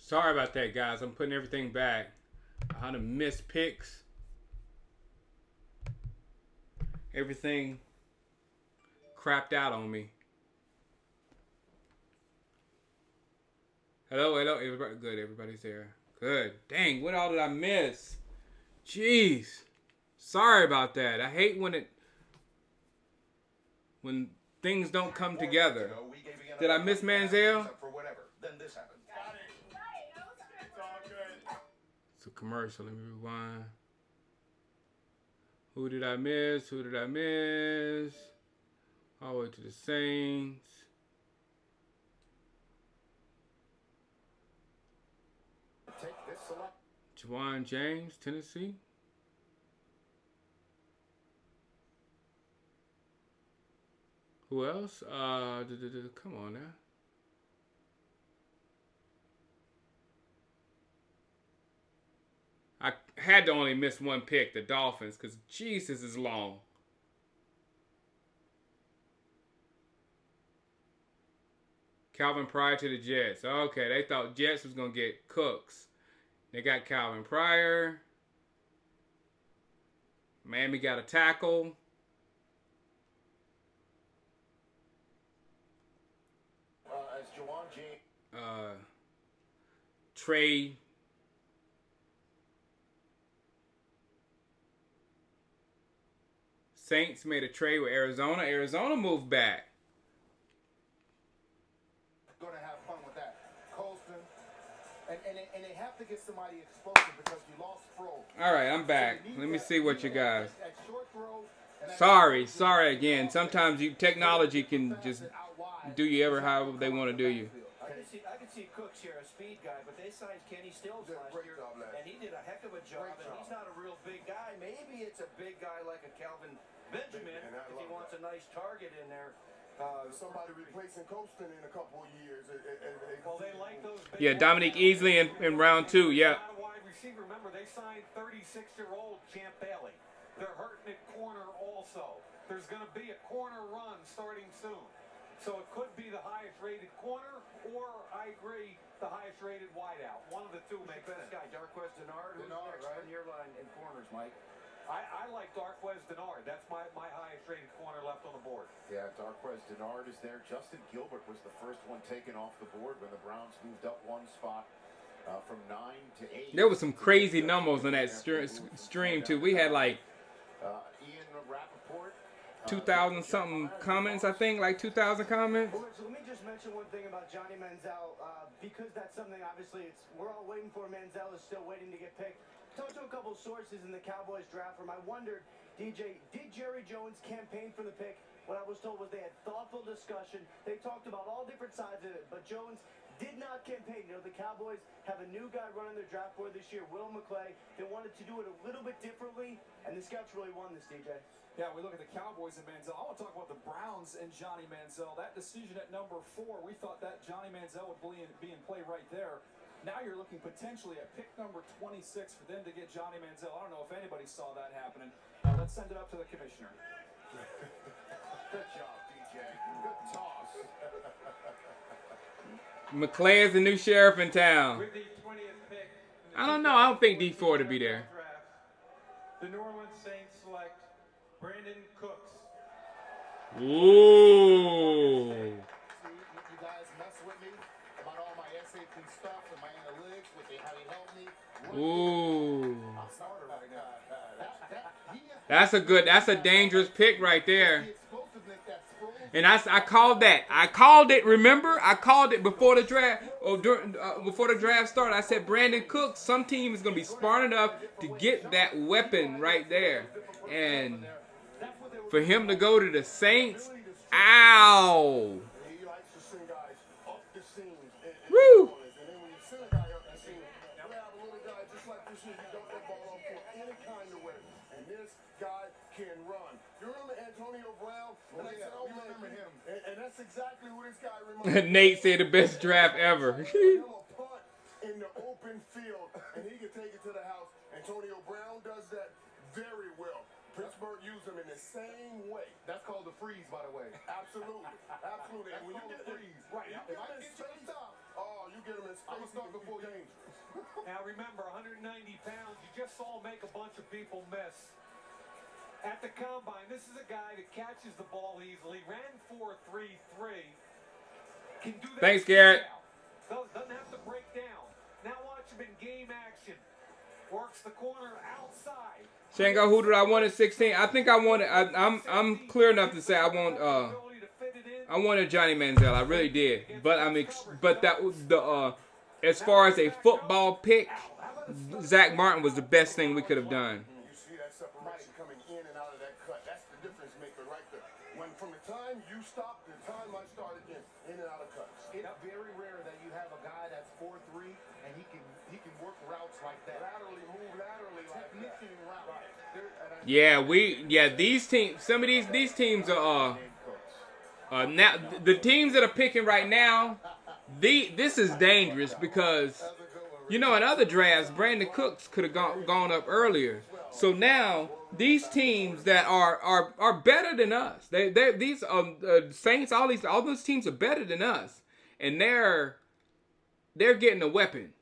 Sorry about that, guys. I'm putting everything back. I had to miss picks. Everything crapped out on me. Hello. Everybody, good. Everybody's there. Good. Dang, what all did I miss? Jeez. Sorry about that. I hate when things don't come together. Did I miss Manziel? It's a commercial. Let me rewind. Who did I miss? All the way to the Saints. Juwan James, Tennessee. Who else? Come on now. I had to only miss one pick, the Dolphins, because Jesus is long. Calvin Pryor to the Jets. Okay, they thought Jets was going to get Cooks. They got Calvin Pryor. Miami got a tackle. Trade. Saints made a trade with Arizona. Arizona moved back. Going to have fun with that. Colston. And they have to get somebody explosive because you lost Fro. All right, I'm back. Let me see what you guys. Sorry again. Sometimes technology can just do you ever how they want to do you. I could see Cooks here, a speed guy, but they signed Kenny Stills last year, and he did a heck of a job, and he's not a real big guy. Maybe it's a big guy like a Calvin Benjamin if he wants a nice target in there. Somebody replacing Colston in a couple of years. Well, they like those big Yeah, Dominique Easley in round 2, yeah. Not a wide receiver. Remember, they signed 36-year-old Champ Bailey. They're hurting at corner also. There's going to be a corner run starting soon. So it could be the highest-rated corner, or, I agree, the highest-rated wideout. One of the two makes sense. Best guy, Darquez Dennard. Who's next on your line in corners, Mike? I like Darquez Dennard. That's my highest-rated corner left on the board. Yeah, Darquez Dennard is there. Justin Gilbert was the first one taken off the board when the Browns moved up one spot from 9 to 8. There was some crazy numbers on that stream too. We had like Ian Rappaport. 2,000 something comments, I think, like 2,000 comments. So let me just mention one thing about Johnny Manziel, because that's something obviously we're all waiting for. Manziel is still waiting to get picked. Talked to a couple of sources in the Cowboys draft room. I wondered, DJ, did Jerry Jones campaign for the pick? What I was told was they had thoughtful discussion. They talked about all different sides of it, but Jones did not campaign. You know, the Cowboys have a new guy running their draft board this year, Will McClay. They wanted to do it a little bit differently, and the scouts really won this, DJ. Yeah, we look at the Cowboys and Manziel. I want to talk about the Browns and Johnny Manziel. That decision at number 4, we thought that Johnny Manziel would be in play right there. Now you're looking potentially at pick number 26 for them to get Johnny Manziel. I don't know if anybody saw that happening. Let's send it up to the commissioner. Good job, DJ. Good toss. McClay is the new sheriff in town. With the 20th pick, I don't know. I don't think D4 to be there. The New Orleans Saints select Brandon Cooks. Ooh. You guys mess with me about all my SAP stuff and my analytics, how he helped me. Ooh. I'm sorry right now. That's a dangerous pick right there. And I called that. I called it, remember? I called it before the draft, or before the draft started. I said Brandon Cooks, some team is going to be smart enough to get that weapon right there. And for him to go to the Saints, ow. He likes to send guys up the seams. Woo. And then when you send a guy up the seam, you have a little guy just like this here. You dump that ball off for any kind of way. And this guy can run. You remember Antonio Brown? And I said, oh, remember him. And that's exactly who this guy reminds me. Nate said the best draft ever. Him a punt in the open field, and he can take it to the house. Antonio Brown does that very well. Pittsburgh used him in the same way. That's called the freeze, by the way. Absolutely. Absolutely. And when you get freeze, right. If I get to the top, oh, you get him in space, I'm gonna start before you. dangerous. Now remember, 190 pounds, you just saw him make a bunch of people miss. At the combine, this is a guy that catches the ball easily, ran 4.33. Can do that. Thanks, Garrett. Doesn't have to break down. Now watch him in game action. Works the corner outside. Shango, who did I want at 16? I think I wanted. I'm clear enough to say I wanted Johnny Manziel. I really did. But but that was the as far as a football pick, Zach Martin was the best thing we could have done. You see that separation coming in and out of that cut. That's the difference maker right there. When from the time you stop to the time I started in and out of cuts. It's very rare that you have a guy that's 4'3" and he can work routes like that. Move laterally like that. Technique and route. Yeah, these teams. Some of these teams are now the teams that are picking right now. This is dangerous because in other drafts, Brandon Cooks could have gone up earlier. So now these teams that are better than us. These Saints, all those teams are better than us, and they're getting a weapon.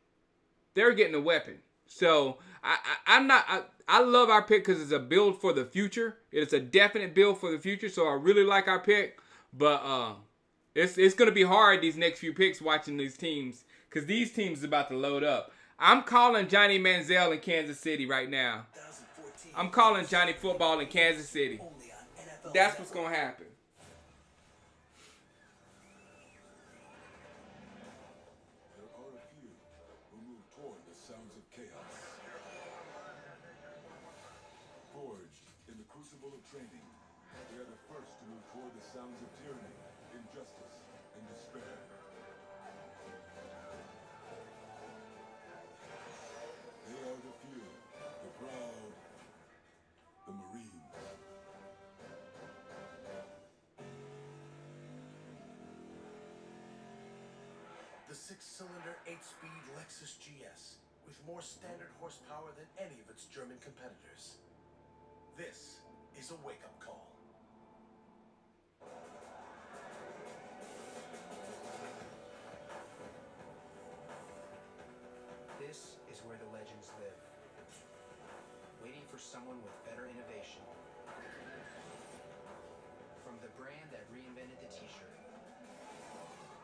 They're getting a weapon. So I love our pick because it's a build for the future. It's a definite build for the future. So I really like our pick, but it's gonna be hard these next few picks watching these teams because these teams are about to load up. I'm calling Johnny Manziel in Kansas City right now. I'm calling Johnny Football in Kansas City. That's what's gonna happen. There are a few who move toward the sounds of chaos. Forged in the crucible of training, they are the first to move toward the sounds of tyranny, injustice, and despair. They are the few, the proud, the Marines. The six-cylinder, 8-speed Lexus GS with more standard horsepower than any of its German competitors. This is a wake-up call. This is where the legends live, waiting for someone with better innovation. From the brand that reinvented the t-shirt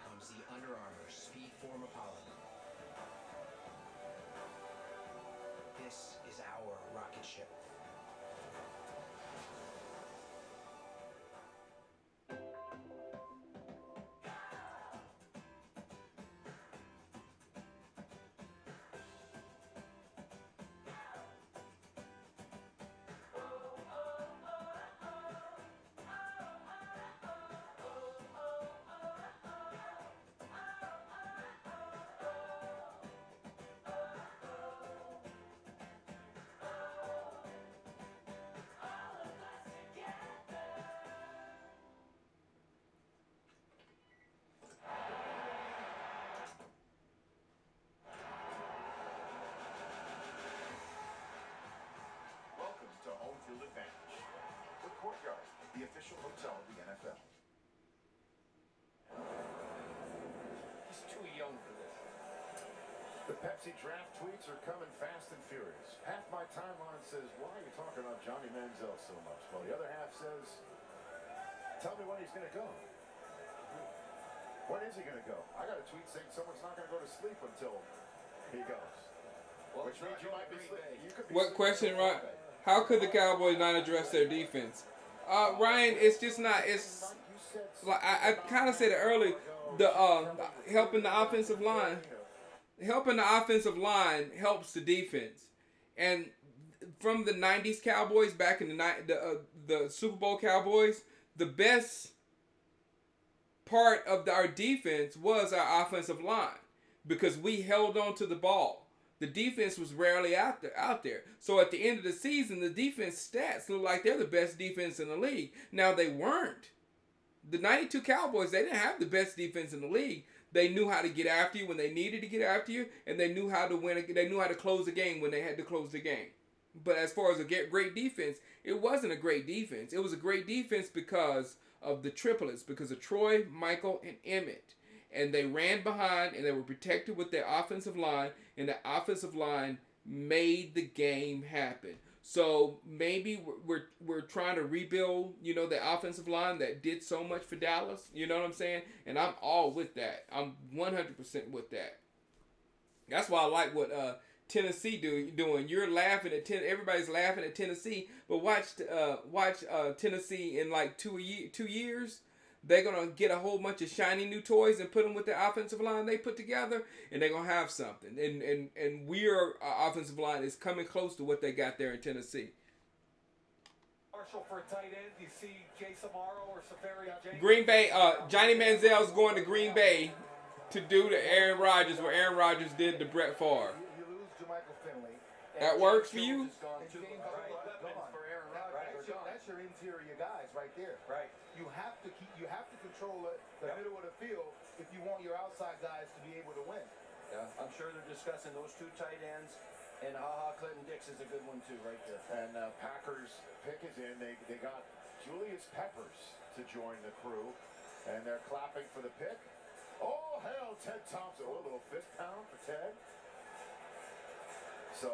comes the Under Armour Speedform Apollo. This is our rocket ship. Welcome to Home Field Advantage, the Courtyard, the official hotel of the NFL. He's too young for this. The Pepsi draft tweets are coming fast and furious. Half my timeline says, why are you talking about Johnny Manziel so much? Well, the other half says, tell me when he's going to go. When is he going to go? I got a tweet saying someone's not going to go to sleep until he goes. Well, Which means you might be sleeping. You could be What sleeping question, until Ryan? Monday. How could the Cowboys not address their defense? Ryan, it's just not. It's like I kind of said it early. The helping the offensive line, helps the defense. And from the '90s Cowboys back in the Super Bowl Cowboys, the best part of our defense was our offensive line because we held on to the ball. The defense was rarely out there. So at the end of the season, the defense stats look like they're the best defense in the league. Now, they weren't. The 92 Cowboys, they didn't have the best defense in the league. They knew how to get after you when they needed to get after you, and they knew how to win. They knew how to close the game when they had to close the game. But as far as a great defense, it wasn't a great defense. It was a great defense because of the triplets, because of Troy, Michael, and Emmett. and they ran behind, and they were protected with their offensive line, and the offensive line made the game happen. So maybe we're trying to rebuild, the offensive line that did so much for Dallas. You know what I'm saying? And I'm all with that. I'm 100% with that. That's why I like what Tennessee doing. You're laughing at everybody's laughing at Tennessee, but watch Tennessee in like 2 years. They're gonna get a whole bunch of shiny new toys and put them with the offensive line they put together, and they're gonna have something. And our offensive line is coming close to what they got there in Tennessee. Marshall for a tight end. You see Jay Samaro or Safari Jenkins. Green Bay. Johnny Manziel's going to Green Bay to do the Aaron Rodgers what Aaron Rodgers did to Brett Favre. You lose Jermichael Finley. That works for you? That's your interior guys right there. Right. You have to control the middle of the field if you want your outside guys to be able to win. Yeah, I'm sure they're discussing those two tight ends, and Clinton Dix is a good one too, right there. And Packers pick is in. They got Julius Peppers to join the crew, and they're clapping for the pick. Oh hell, Ted Thompson. Oh, a little fist pound for Ted. So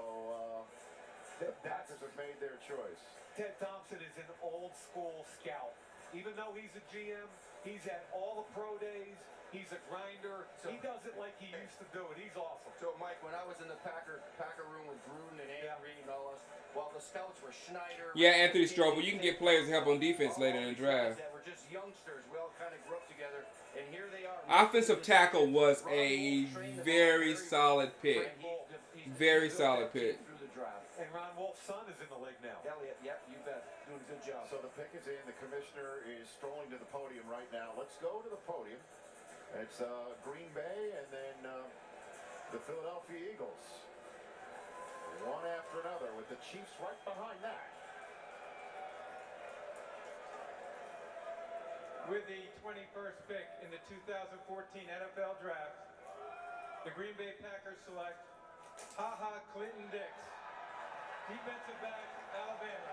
the Packers have made their choice. Ted Thompson is an old school scout. Even though he's a GM, he's at all the pro days. He's a grinder. He does it like he used to do it. He's awesome. So, Mike, when I was in the Packer room with Gruden and Andy Reid and all us, while the scouts were Schneider. Yeah, Anthony Strobel. You can get players to help on defense later in the draft. That were just youngsters. We all kind of grew up together, and here they are. Offensive tackle was a very solid pick. Very solid pick. And Ron Wolf's son is in the league now. Elliott, yep, you bet. Doing a good job. So the pick is in. The commissioner is strolling to the podium right now. Let's go to the podium. It's Green Bay and then the Philadelphia Eagles. One after another with the Chiefs right behind that. With the 21st pick in the 2014 NFL Draft, the Green Bay Packers select Clinton Dix, defensive back, Alabama.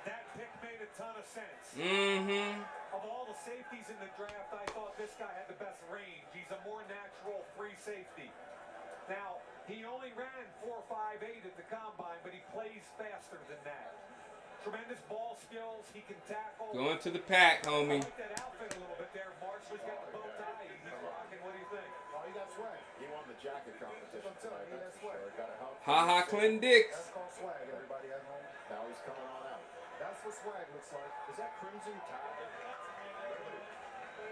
That pick made a ton of sense. Mm-hmm. Of all the safeties in the draft, I thought this guy had the best range. He's a more natural free safety. Now, he only ran 4.58 at the combine, but he plays faster than that. Tremendous ball skills. He can tackle. Going to the pack, homie. I like that outfit a little bit there. Marshall's got the bow tie. He's rocking. What do you think? Oh, he got swag. He won the jacket competition tonight. That's for sure. Got a help. Clinton Dix. That's called swag, everybody at home. Now he's coming on out. That's what swag looks like. Is that Crimson Tide?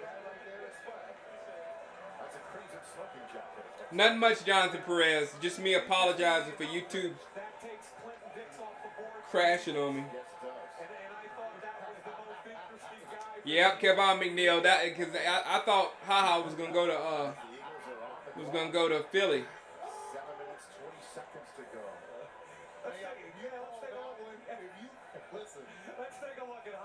That right there is swag. That's a Crimson smoking jacket. Nothing much, Jonathan Perez. Just me apologizing for YouTube That takes Clinton Dix off the board. crashing on me. Yes, it does. And I thought that was the most interesting guy. Yep, Kevon McNeil. That because I thought was gonna go to The Eagles are on the clock. Philly. 7 minutes, 20 seconds to go. Let's take a look at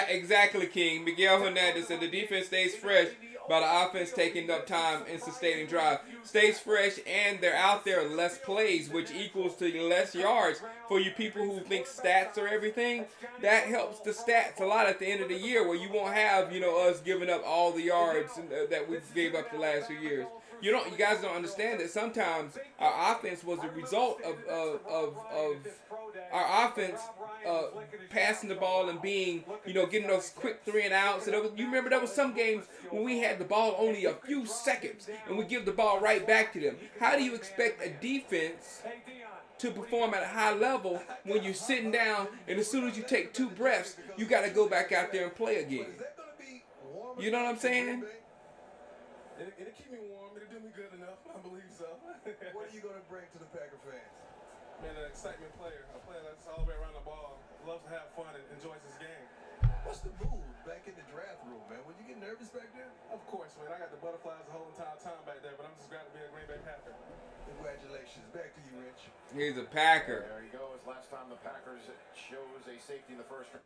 Exactly, King. Miguel Hernandez said the defense stays fresh, but the offense taking up time and sustaining drive. Stays fresh, and they're out there less plays, which equals to less yards. For you people who think stats are everything, that helps the stats a lot at the end of the year, where you won't have us giving up all the yards that we gave up the last few years. You guys don't understand that sometimes our offense was a result of our offense passing the ball and being, getting those quick 3 and outs. And you remember there was some games when we had the ball only a few seconds and we give the ball right back to them. How do you expect a defense to perform at a high level when you're sitting down and as soon as you take 2 breaths, you got to go back out there and play again? You know what I'm saying? It'll keep me warm. It'll do me good enough. I believe so. What are you going to bring to the Packer fans? Man, an excitement player. A player that's all the way around the ball. Loves to have fun and enjoys his game. What's the mood back in the draft room, man? Would you get nervous back there? Of course, man. I got the butterflies the whole entire time back there, but I'm just glad to be a Green Bay Packer. Congratulations. Back to you, Rich. He's a Packer. There he goes. Last time the Packers chose a safety in the first round.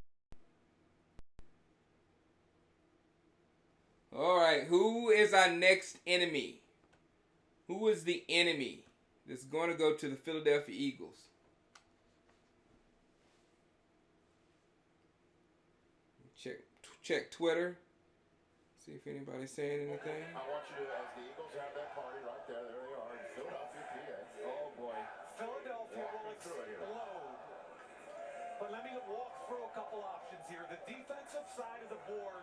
All right, who is our next enemy? Who is the enemy that's going to go to the Philadelphia Eagles? Check Twitter. See if anybody's saying anything. I want you to, as the Eagles have that party right there, there they are in Philadelphia, PA. Oh boy. Philadelphia Walk will me through it here. explode. But let me walk through a couple options here. The defensive side of the board,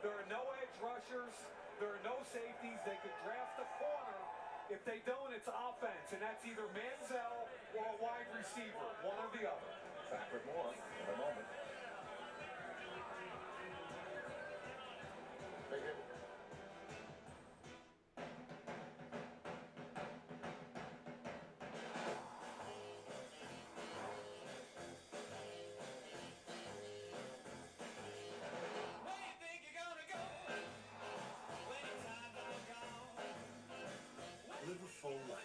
there are no edge rushers. There are no safeties. They could draft a corner. If they don't, it's offense, and that's either Manziel or a wide receiver, one or the other. Back with more in a moment. Big hit. Live a full life.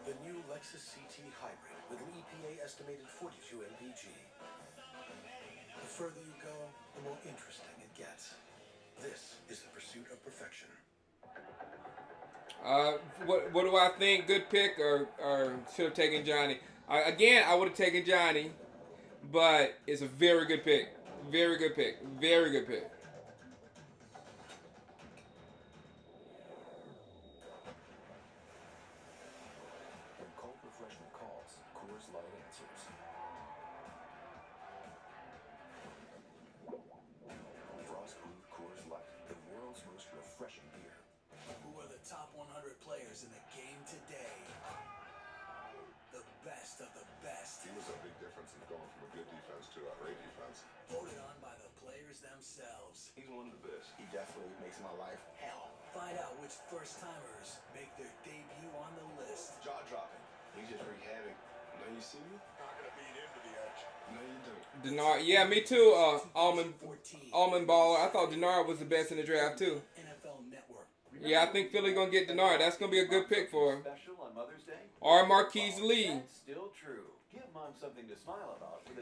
The new Lexus CT Hybrid with an EPA estimated 42 mpg. The further you go, the more interesting it gets. This is the pursuit of perfection. What do I think? Good pick or should have taken Johnny? Again, I would have taken Johnny, but it's a very good pick. Very good pick. Very good pick. When cold refreshment calls, Coors Light answers. Frost brewed Coors Light, the world's most refreshing beer. Who are the top 100 players in the game today? The best of the best. He was a big difference in going from a good defense to a great defense. Voted on by the players themselves. He's one of the best. He definitely makes my life hell. Find out which first-timers make their debut on the list. Jaw-dropping. He just wreaked havoc. Now you see me? Not gonna beat him to the edge. No, you don't. Denard, yeah, me too. Almond Baller. I thought Denard was the best in the draft too. NFL Network. Yeah, I think Philly gonna get Denard. That's gonna be a good pick for him. Special on Mother's Day? Or Marquise Lee. That's still true. Give Mom something to smile about. With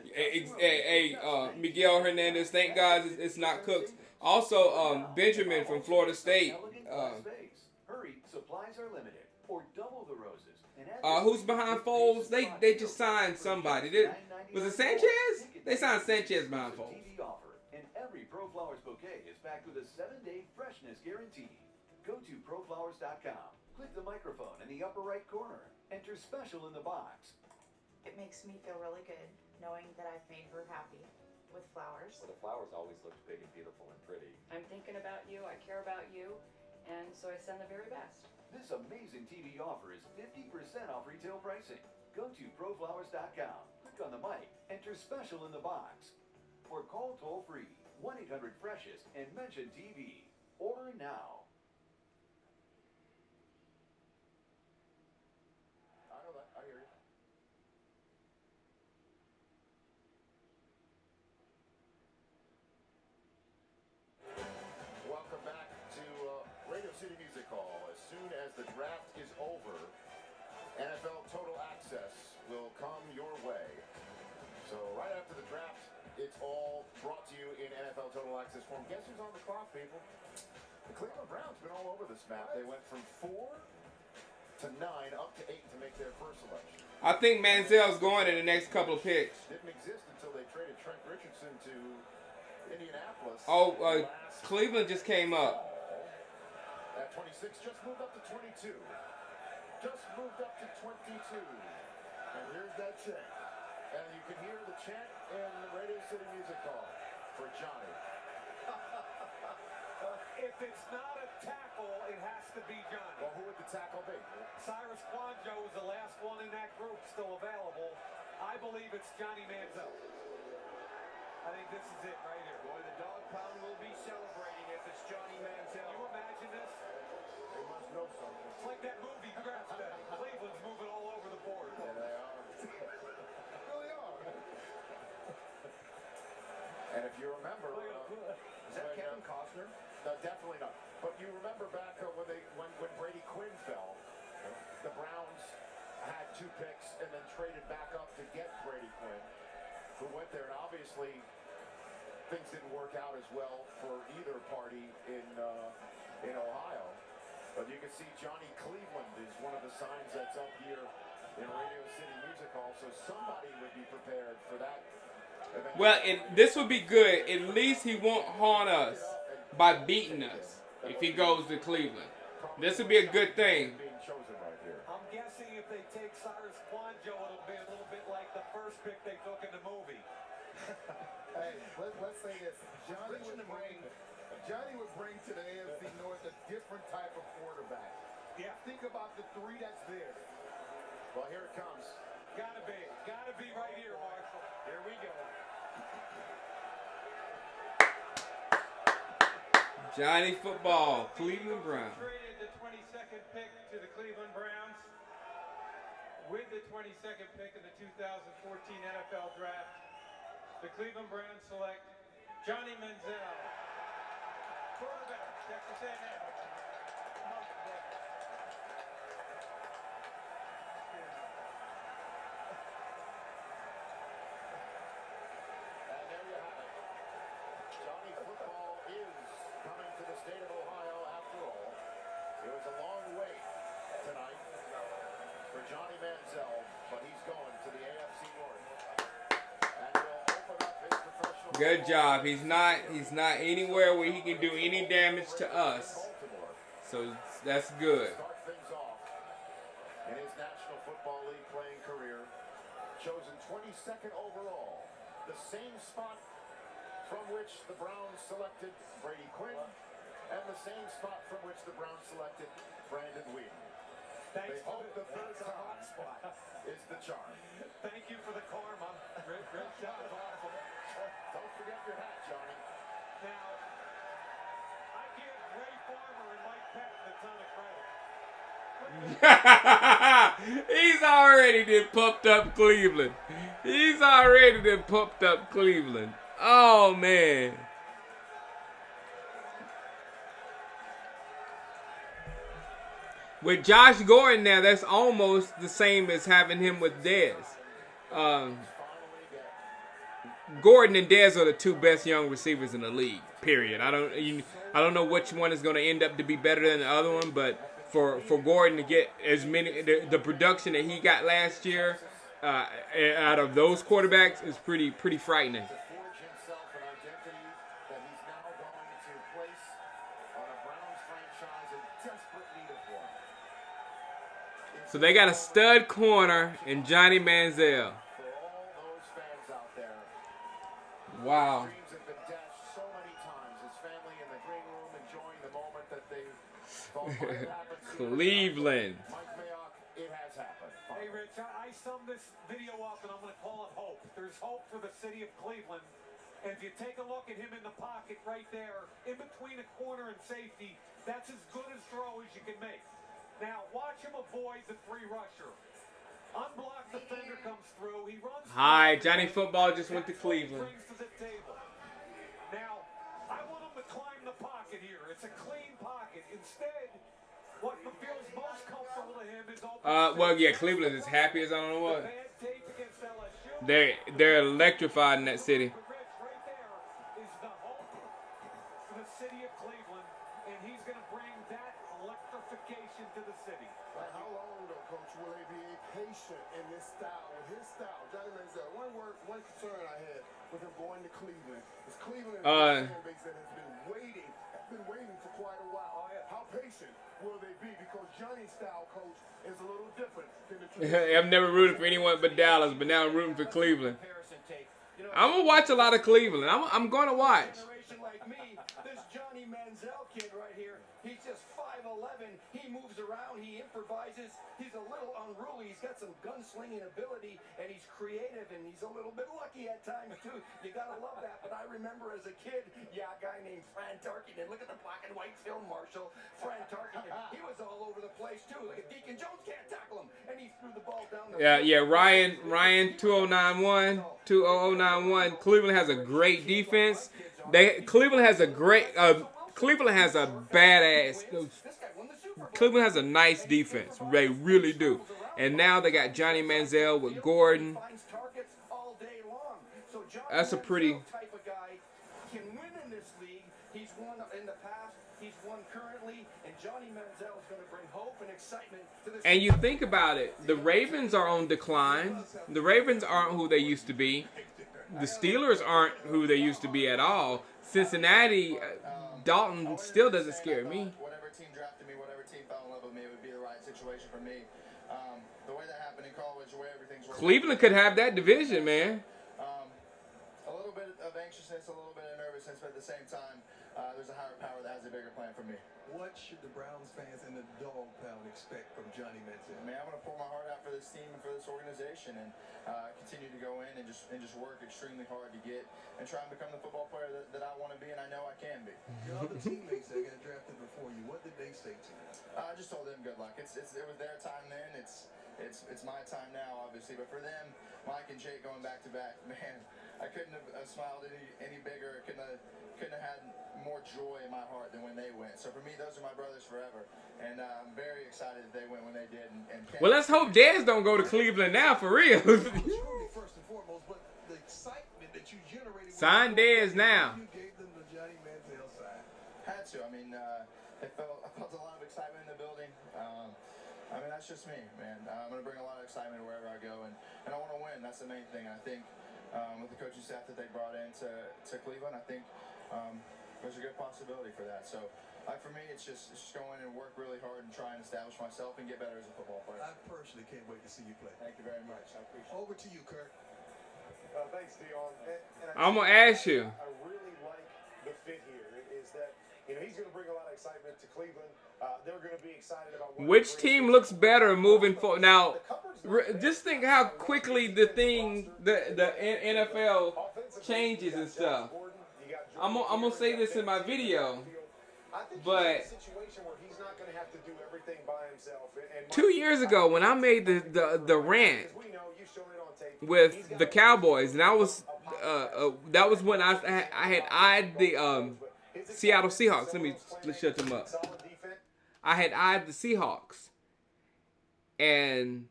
a Miguel Hernandez. Thank God it's not Cooks. Also, Benjamin from Florida State. Hurry, supplies are limited. Or double the roses. And add Who's behind Foles? They just signed somebody. Was it Sanchez? They signed Sanchez behind Foles. TV offer. And every ProFlowers bouquet is packed with a 7-day freshness guarantee. Go to proflowers.com. Click the microphone in the upper right corner. Enter special in the box. It makes me feel really good knowing that I've made her happy with flowers. Well, the flowers always look big and beautiful and pretty. I'm thinking about you, I care about you, and so I send the very best. This amazing TV offer is 50% off retail pricing. Go to proflowers.com. Click on the mic. Enter special in the box. Or call toll free 1-800-FRESHEST and mention TV. Order now. I know that. I hear you. Welcome back to Radio City Music Hall. As soon as the draft is over, NFL Total Access will come your way. So right after the draft, it's all brought to you in NFL Total Access form. Guess who's on the clock, people? The Cleveland Browns been all over this map. They went from 4 to 9 up to 8 to make their first selection. I think Manziel's going in the next couple of picks. Didn't exist until they traded Trent Richardson to Indianapolis. Cleveland just came up. At 26, just moved up to 22. Just moved up to 22. And here's that chant. And you can hear the chant in the Radio City Music Hall for Johnny. If it's not a tackle, it has to be Johnny. Well, who would the tackle be? Cyrus Quanjo is the last one in that group still available. I believe it's Johnny Manziel. I think this is it right here. Boy, the dog pound will be celebrating if it's Johnny Manziel. Can you imagine this? They must know something. It's like that movie Draft Day. Cleveland's moving all over the board. Yeah, they are. They really are. And if you remember, Is that Kevin Costner? No, definitely not. But you remember back when Brady Quinn fell, the Browns had 2 picks and then traded back up to get Brady Quinn, who went there, and obviously things didn't work out as well for either party in Ohio. But you can see Johnny Cleveland is one of the signs that's up here in Radio City Music Hall, so somebody would be prepared for that. Well, this would be good. At least he won't haunt us. by beating us if he goes to Cleveland. This would be a good thing. I'm guessing if they take Cyrus Kwanjo, it'll be a little bit like the first pick they took in the movie. Hey, let's say this. Johnny would bring to the AFC North a different type of quarterback. Yeah. Think about the three that's there. Well, here it comes. Gotta be right here, Marshall. Here we go. Johnny Football, Cleveland Browns. Traded the 22nd pick to the Cleveland Browns. With the 22nd pick in the 2014 NFL Draft, the Cleveland Browns select Johnny Manziel, quarterback, Texas A&M. And there you have it. Johnny Football is coming to the state of Ohio after all. It was a long wait tonight for Johnny Manziel, but he's going to the AFC North. And will open up his professional. Good job. He's not anywhere where he can do any damage to us. So that's good. Start things off in his National Football League playing career. Chosen 22nd overall. The same spot from which the Browns selected Brady Quinn, and the same spot from which the Browns selected Brandon Whedon. They hope the third hot spot is the charm. Thank you for the karma. Great job. Awesome. Don't forget your hat, Johnny. Now, I give Ray Farmer and Mike Patton a ton of credit. He's already done pumped up Cleveland. He's already done pumped up Cleveland. Oh, man. With Josh Gordon now, that's almost the same as having him with Dez. Gordon and Dez are the two best young receivers in the league, period. I don't know which one is going to end up to be better than the other one, but for Gordon to get as many, the production that he got last year out of those quarterbacks is pretty frightening. So they got a stud corner in Johnny Manziel. Wow. Cleveland. Hey, Rich, I summed this video up, and I'm going to call it hope. There's hope for the city of Cleveland. And if you take a look at him in the pocket right there, in between a corner and safety, that's as good a throw as you can make. Now, watch him avoid the three rusher. Unblocked defender comes through. He runs. Hi, Johnny Football just went to Cleveland. Now, I want him to climb the pocket here. It's a clean pocket. Instead, what feels most comfortable to him is open. Well, yeah, Cleveland is happy as I don't know what. They're electrified in that city. Right there is the hope for the city of Cleveland, and he's going to bring that electrification to the city. How long, though, Coach, will they be patient in this style, with his style? Johnny Manziel, one concern I had with him going to Cleveland is Cleveland is a fan base that has been waiting for quite a while. How patient will they be? Because Johnny's style, Coach, is a little different than the traditional. I've never rooted for anyone but Dallas, but now I'm rooting for Cleveland. I'm going to watch a lot of Cleveland. I'm going to watch. Like me, this Johnny Manziel kid right here, he's just 5'11". He moves around, he improvises. He's a little unruly. He's got some gunslinging ability, and he's creative, and he's a little bit lucky at times too. You gotta love that. But I remember as a kid, a guy named Fran Tarkenton. Look at the black and white film, Marshall. Fran Tarkenton. He was all over the place too. Look at Deacon Jones, can't tackle him, and he threw the ball down the field. Ryan 2091. Cleveland has a great defense. Cleveland has a nice defense. They really do. And now they got Johnny Manziel with Gordon. That's a pretty. Type of guy can win in this league. He's won in the past. He's won currently, and Johnny Manziel is going to bring hope and excitement to this. And you think about it, the Ravens are on decline. The Ravens aren't who they used to be. The Steelers aren't who they used to be at all. Cincinnati Dalton still doesn't scare me. Whatever team drafted me, whatever team fell in love with me, it would be the right situation for me. The way that happened in college, the way everything's working. Cleveland could have that division, man. A little bit of anxiousness, a little bit of nervousness, but at the same time, there's a higher power that has a bigger plan for me. What should the Browns fans in the dog pound expect from Johnny Manziel? Man, I'm going to pour my heart out for this team and for this organization, and continue to go in and just work extremely hard to get and try and become the football player that I want to be, and I know I can be. Your other teammates that got drafted before you, what did they say to you? I just told them good luck. It was their time then. It's my time now, obviously. But for them, Mike and Jake going back to back, man, I couldn't have smiled any bigger. Couldn't have had more joy in my heart than when they went. So for me, those are my brothers forever, and I'm very excited that they went when they did. And well, let's hope Dez don't go to Cleveland now for real. First and foremost, but the excitement that you generated. Sign Dez now. You gave them the Johnny Manziel side. Had to. I mean, I felt a lot of excitement in the building. I mean, that's just me, man. I'm going to bring a lot of excitement wherever I go, and I want to win. That's the main thing. I think with the coaching staff that they brought in to Cleveland, I think there's a good possibility for that. So, for me, it's just going and work really hard and try and establish myself and get better as a football player. I personally can't wait to see you play. Thank you very much. I appreciate it. Over to you, Kurt. Thanks, Dion. I'm going to ask you. I really like the fit here. Is that he's going to bring a lot of excitement to Cleveland. They're going to be excited about Which team looks better moving forward? Now, just think how quickly the NFL changes and stuff. I'm gonna say this in my video, but 2 years ago when I made the rant with the Cowboys, and that was when I had eyed the Seattle Seahawks. Let's shut them up. I had eyed the Seahawks, and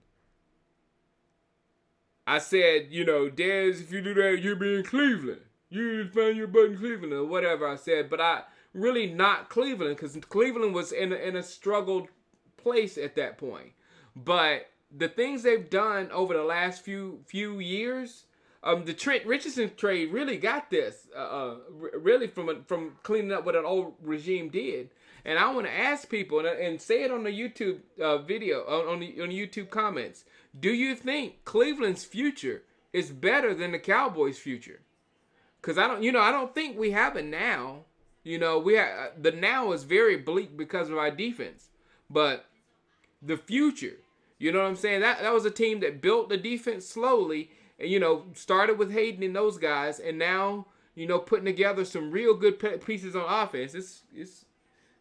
I said, Dez, if you do that, you'll be in Cleveland. You just find your butt in Cleveland or whatever I said. But I really not Cleveland, because Cleveland was in a struggled place at that point. But the things they've done over the last few years, the Trent Richardson trade really got this, really from cleaning up what an old regime did. And I want to ask people, and say it on the YouTube video, on the YouTube comments, do you think Cleveland's future is better than the Cowboys' future? Because I don't think we have it now. The now is very bleak because of our defense. But the future, you know what I'm saying? That was a team that built the defense slowly, and started with Hayden and those guys, and now putting together some real good pieces on offense. It's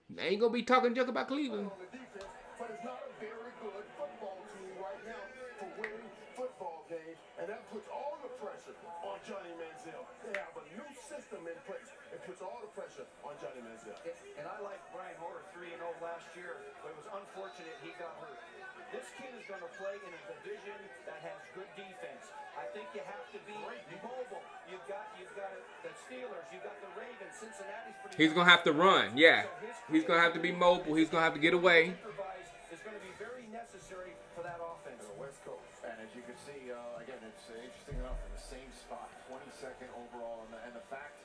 I ain't gonna be talking junk about Cleveland. But it's not a very good football team right now for winning football games, and that puts all the pressure on Johnny Manziel. They have a new system in place. It puts all the pressure on Johnny Manziel. And I like Brian Hoyer 3-0 last year, but it was unfortunate he got hurt. This kid is going to play in a division that has good defense. I think you have to be mobile. You've got the Steelers, you've got the Ravens, Cincinnati's pretty. He's gonna have to run, yeah. He's gonna have to be mobile. He's gonna have to get away. It's going to be very necessary for that offense. West Coast, and as you can see, again, it's interesting enough in the same spot, 22nd overall, and the fact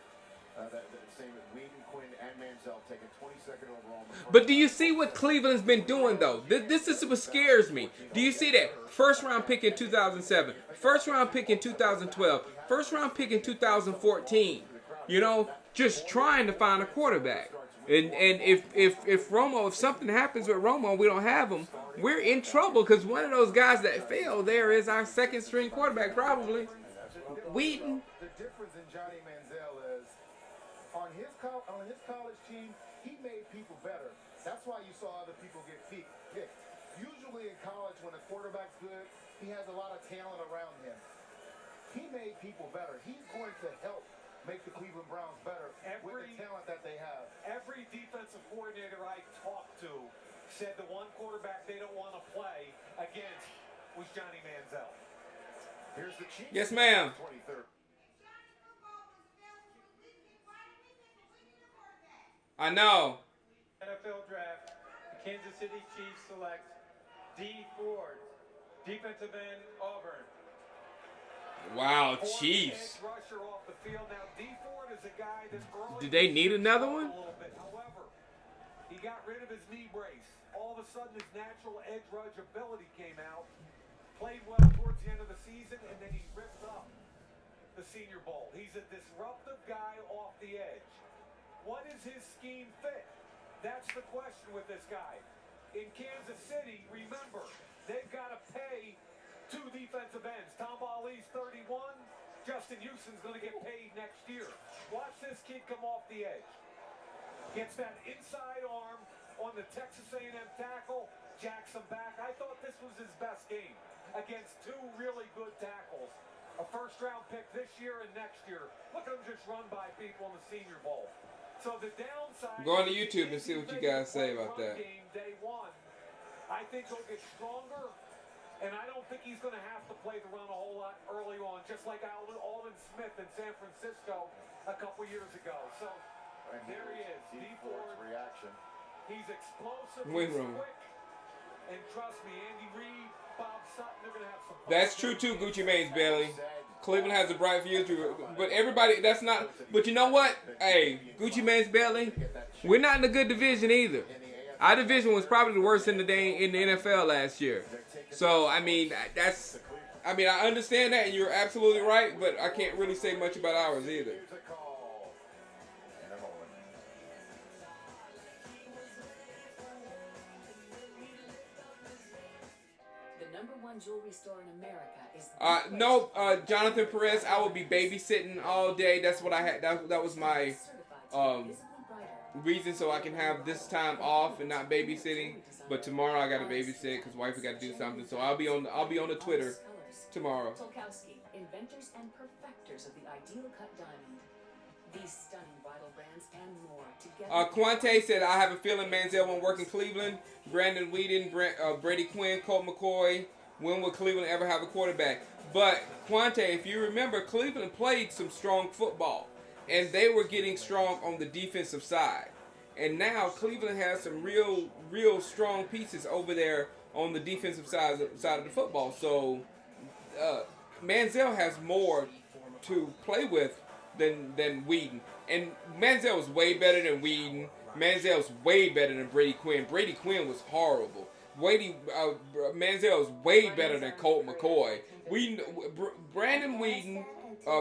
that same as Whedon, Quinn, and Manziel taking 22nd overall. But do you see what Cleveland's been doing, though? This is what scares me. Do you see that? First round pick in 2007. First round pick in 2012. First round pick in 2014. Just trying to find a quarterback. And if Romo, if something happens with Romo, we don't have him, we're in trouble, because one of those guys that failed there is our second string quarterback, probably. Whedon. The difference in Johnny Manziel is on his college team, he made people better. That's why you saw other people get picked. Usually in college, when a quarterback's good, he has a lot of talent around him. He made people better. He's going to help make the Cleveland Browns better with the talent that they have. Every defensive coordinator I talked to said the one quarterback they don't want to play against was Johnny Manziel. Here's the Chiefs. Yes, ma'am. 23rd. I know. NFL draft, the Kansas City Chiefs select D. Ford, defensive end, Auburn. Wow, Chiefs. Rusher off the field. Now, D. Ford is a guy that Did they need another one? a little bit. He got rid of his knee brace. All of a sudden, his natural edge rush ability came out. Played well towards the end of the season, and then he ripped up the Senior Bowl. He's a disruptive guy off the edge. What is his scheme fit? That's the question with this guy. In Kansas City, remember, they've got to pay 2 defensive ends. Tom Ali's 31. Justin Houston's going to get paid next year. Watch this kid come off the edge. Gets that inside arm on the Texas A&M tackle, jacks him back. I thought this was his best game against 2 really good tackles. A first-round pick this year and next year. Look at him just run by people in the Senior Bowl. So the downside... Go on to YouTube and see what you guys say about that. Game day 1, I think he'll get stronger, and I don't think he's going to have to play the run a whole lot early on, just like Alden Smith in San Francisco a couple years ago. So there he is. D-Ford reaction. He's explosive. Wing He's room. quick. And trust me, Andy Reid, Bob Sutton, they're going to have some fun. That's true too, Gucci Mane's Bailey. Cleveland has a bright future, but everybody, that's not. But you know what? Hey, Gucci Mane's Bailey, we're not in a good division either. Our division was probably the worst in the NFL last year. So I mean, I understand that, and you're absolutely right. But I can't really say much about ours either. Jewelry store in America is no, Jonathan Perez, I will be babysitting all day. That's what I had. That was my reason, so I can have this time off and not babysitting. But tomorrow I got to babysit because wifey got to do something. So I'll be on the Twitter tomorrow. Tolkowski, inventors and perfecters of the ideal cut diamond. These stunning vital brands and more together. Quante said, I have a feeling Manziel won't work in Cleveland. Brandon Whedon, Brady Quinn, Colt McCoy. When will Cleveland ever have a quarterback? But, Quante, if you remember, Cleveland played some strong football. And they were getting strong on the defensive side. And now Cleveland has some real strong pieces over there on the defensive side of the football. So, Manziel has more to play with than Whedon. And Manziel was way better than Whedon. Manziel's way better than Brady Quinn. Brady Quinn was horrible. Manziel is way better than Colt McCoy. Brandon Whedon,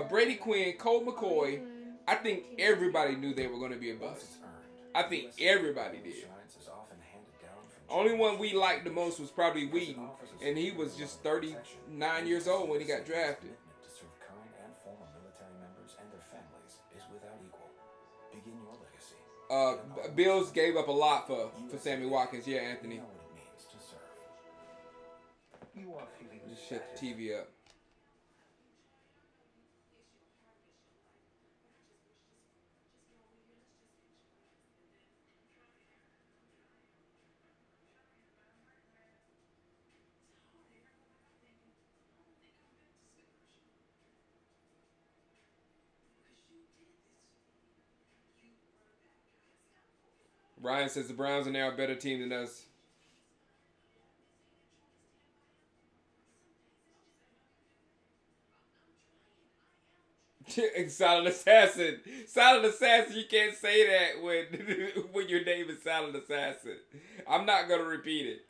Brady Quinn, Colt McCoy, I think everybody knew they were going to be a bust. I think everybody did. Only one we liked the most was probably Whedon, and he was just 39 years old when he got drafted. Bills gave up a lot for Sammy Watkins. Yeah, Anthony. Just shut the TV up. Ryan says the Browns are now a better team than us. Silent Assassin. Silent Assassin, you can't say that when your name is Silent Assassin. I'm not going to repeat it.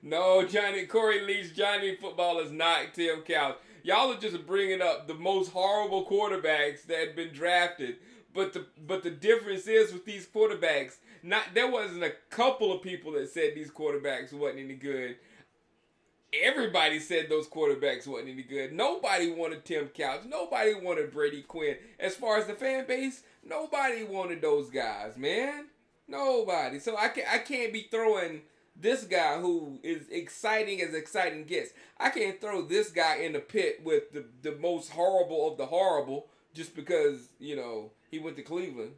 No, Corey Leach, Johnny Football is not Tim Couch. Y'all are just bringing up the most horrible quarterbacks that had been drafted. But the difference is with these quarterbacks, there wasn't a couple of people that said these quarterbacks wasn't any good. Everybody said those quarterbacks wasn't any good. Nobody wanted Tim Couch. Nobody wanted Brady Quinn. As far as the fan base, nobody wanted those guys, man. Nobody. So I can't be throwing this guy who is exciting as exciting gets. I can't throw this guy in the pit with the most horrible of the horrible just because, he went to Cleveland.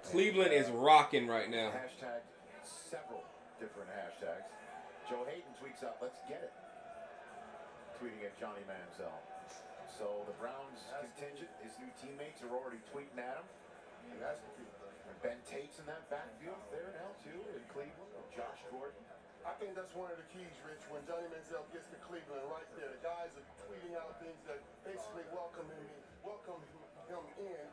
Cleveland is rocking right now. Hashtag several different hashtags. Joe Hayden tweets out, let's get it. Tweeting at Johnny Manziel. So the Browns contingent, his new teammates are already tweeting at him. And that's the key. And Ben Tate's in that backfield there now, too, in Cleveland. Josh Gordon. I think that's one of the keys, Rich. When Johnny Manziel gets to Cleveland, right there, the guys are tweeting out things that basically welcome him in.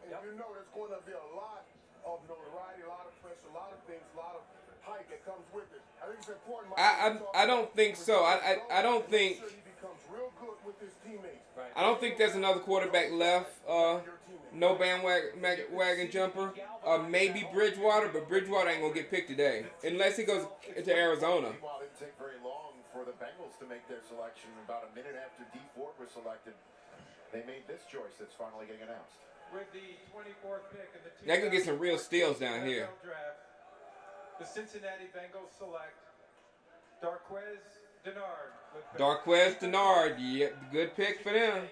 And you know there's going to be a lot of notoriety, a lot of pressure, a lot of things, a lot of hype that comes with it. I think it's important. I don't think so. I don't think. He becomes real good with his teammates. I don't think there's another quarterback left. No bandwagon jumper. Maybe Bridgewater, but Bridgewater ain't gonna get picked today unless he goes to Arizona. Meanwhile, it didn't take very long for the Bengals to make their selection. About a minute after D Ford was selected, they made this choice that's finally getting announced. With the 24th pick in the They're gonna get some real steals down here. draft, the Cincinnati Bengals select Darquez Denard. Darquez Denard, yeah, good pick for them.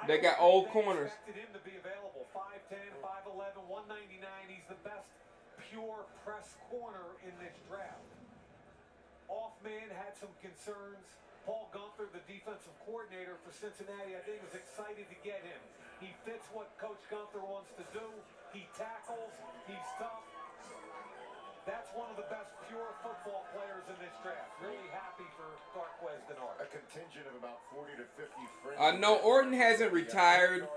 They got old corners. Expected him to be available. 5'10", 5'11", 199. He's the best pure press corner in this draft. Offman had some concerns. Paul Gunther, the defensive coordinator for Cincinnati, I think was excited to get him. He fits what Coach Gunther wants to do. He tackles. He's tough. That's one of the best pure football players in this draft. Really happy for Darquez Denard. A contingent of about 40 to 50 No, Orton hasn't retired.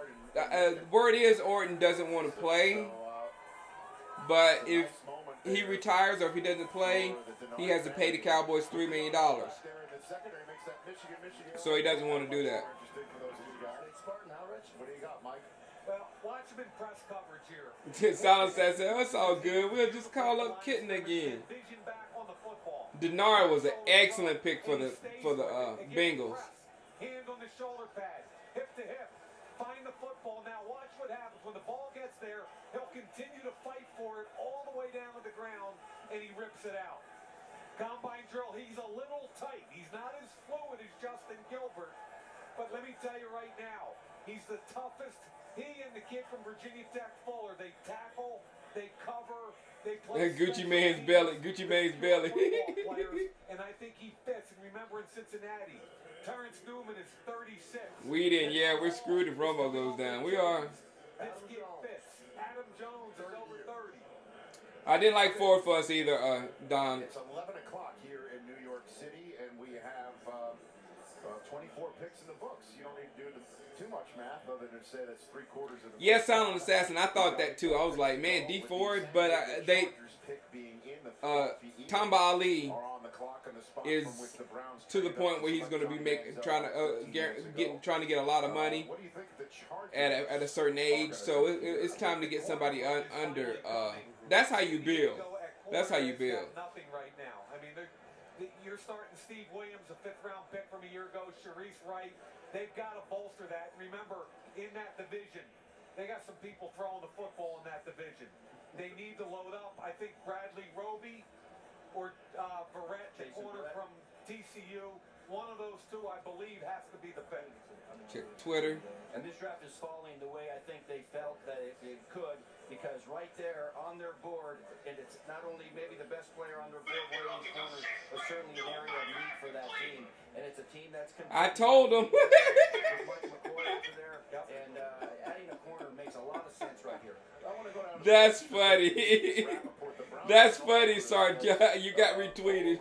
Word is Orton doesn't want to play. But if he retires or if he doesn't play, he has to pay the Cowboys $3 million. So he doesn't want to do that. What do you got, Mike? Well, watch him in press coverage here. Silence says, it's all good. We'll just call up Kitten again. Denard was an excellent pick for the Bengals. Hand on the shoulder pad, hip to hip. Find the football. Now watch what happens. When the ball gets there, he'll continue to fight for it all the way down to the ground, and he rips it out. Combine drill, he's a little tight. He's not as fluid as Justin Gilbert. But let me tell you right now, he's the toughest. He and the kid from Virginia Tech, Fuller, they tackle, they cover, they play. Gucci Mane's belly. Gucci Mane's belly. And I think he fits. And remember in Cincinnati, Terrence Newman is 36. We didn't. Yeah, we're screwed if Romo goes down. We are. This kid fits. Adam Jones is over 30. I didn't like Ford Fuss either, Don. It's 11 o'clock here in New York City, and we have 24 picks in the books. You don't need to do too much math other than say that's 3/4 of the Yes, Silent Assassin. I thought that too. I was like, man, D Ford, but Tamba Ali is to the point where he's going to be trying to get a lot of money at a certain age. So it's time to get somebody under. That's how you build. That's how you build. Nothing right now. I mean, you're starting Steve Williams, a 5th-round pick from a year ago. Sharice Wright. They've got to bolster that. Remember, in that division, they got some people throwing the football in that division. They need to load up. I think Bradley Roby or Verrett, the corner from TCU. One of those two, I believe, has to be the pick. Check Twitter. And this draft is falling the way I think they felt that it could, because right there on their board, and it's not only maybe the best player on their board, one of these corners, but certainly an area of need for that team. And it's a team that's I told them. And adding a corner makes a lot of sense right here. That's funny. That's funny, Sergeant. You got retweeted.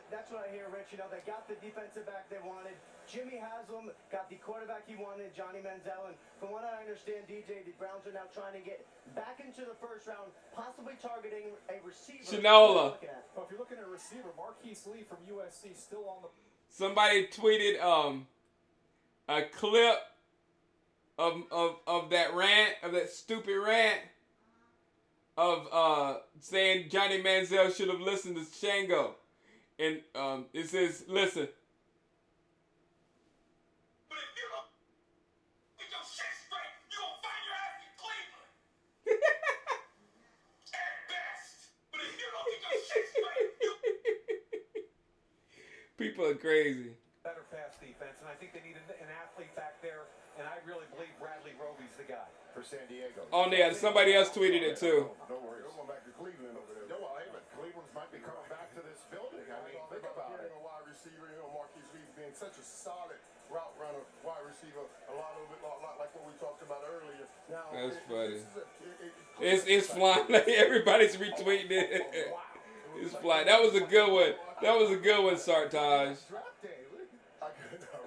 That's what I hear, Rich. You know, they got the defensive back they wanted. Jimmy Haslam got the quarterback he wanted, Johnny Manziel. And from what I understand, DJ, the Browns are now trying to get back into the first round, possibly targeting a receiver. Shinola. Well, if you're looking at a receiver, Marquise Lee from USC still on the... Somebody tweeted a clip of that rant, of that stupid rant of saying Johnny Manziel should have listened to Shango. And it says, listen. But if you don't get your shit straight, you gonna find your ass in Cleveland. At best. But if you don't get your shit straight, People are crazy. Better pass defense, and I think they need an athlete back there, and I really believe Bradley Roby's the guy. For San Diego. Oh, yeah, somebody else tweeted it too. No worries. They're going back to Cleveland over there. No, hey, but Cleveland's might be coming back to this building. I mean, think about it. A wide receiver, Marquise Lee's being and such a solid route runner, wide receiver, a lot like what we talked about earlier. Now, That's funny. this is It's flying. Like everybody's retweeting it. It's flying. That was a good one. That was a good one, Sartaj. Draft day. I could know.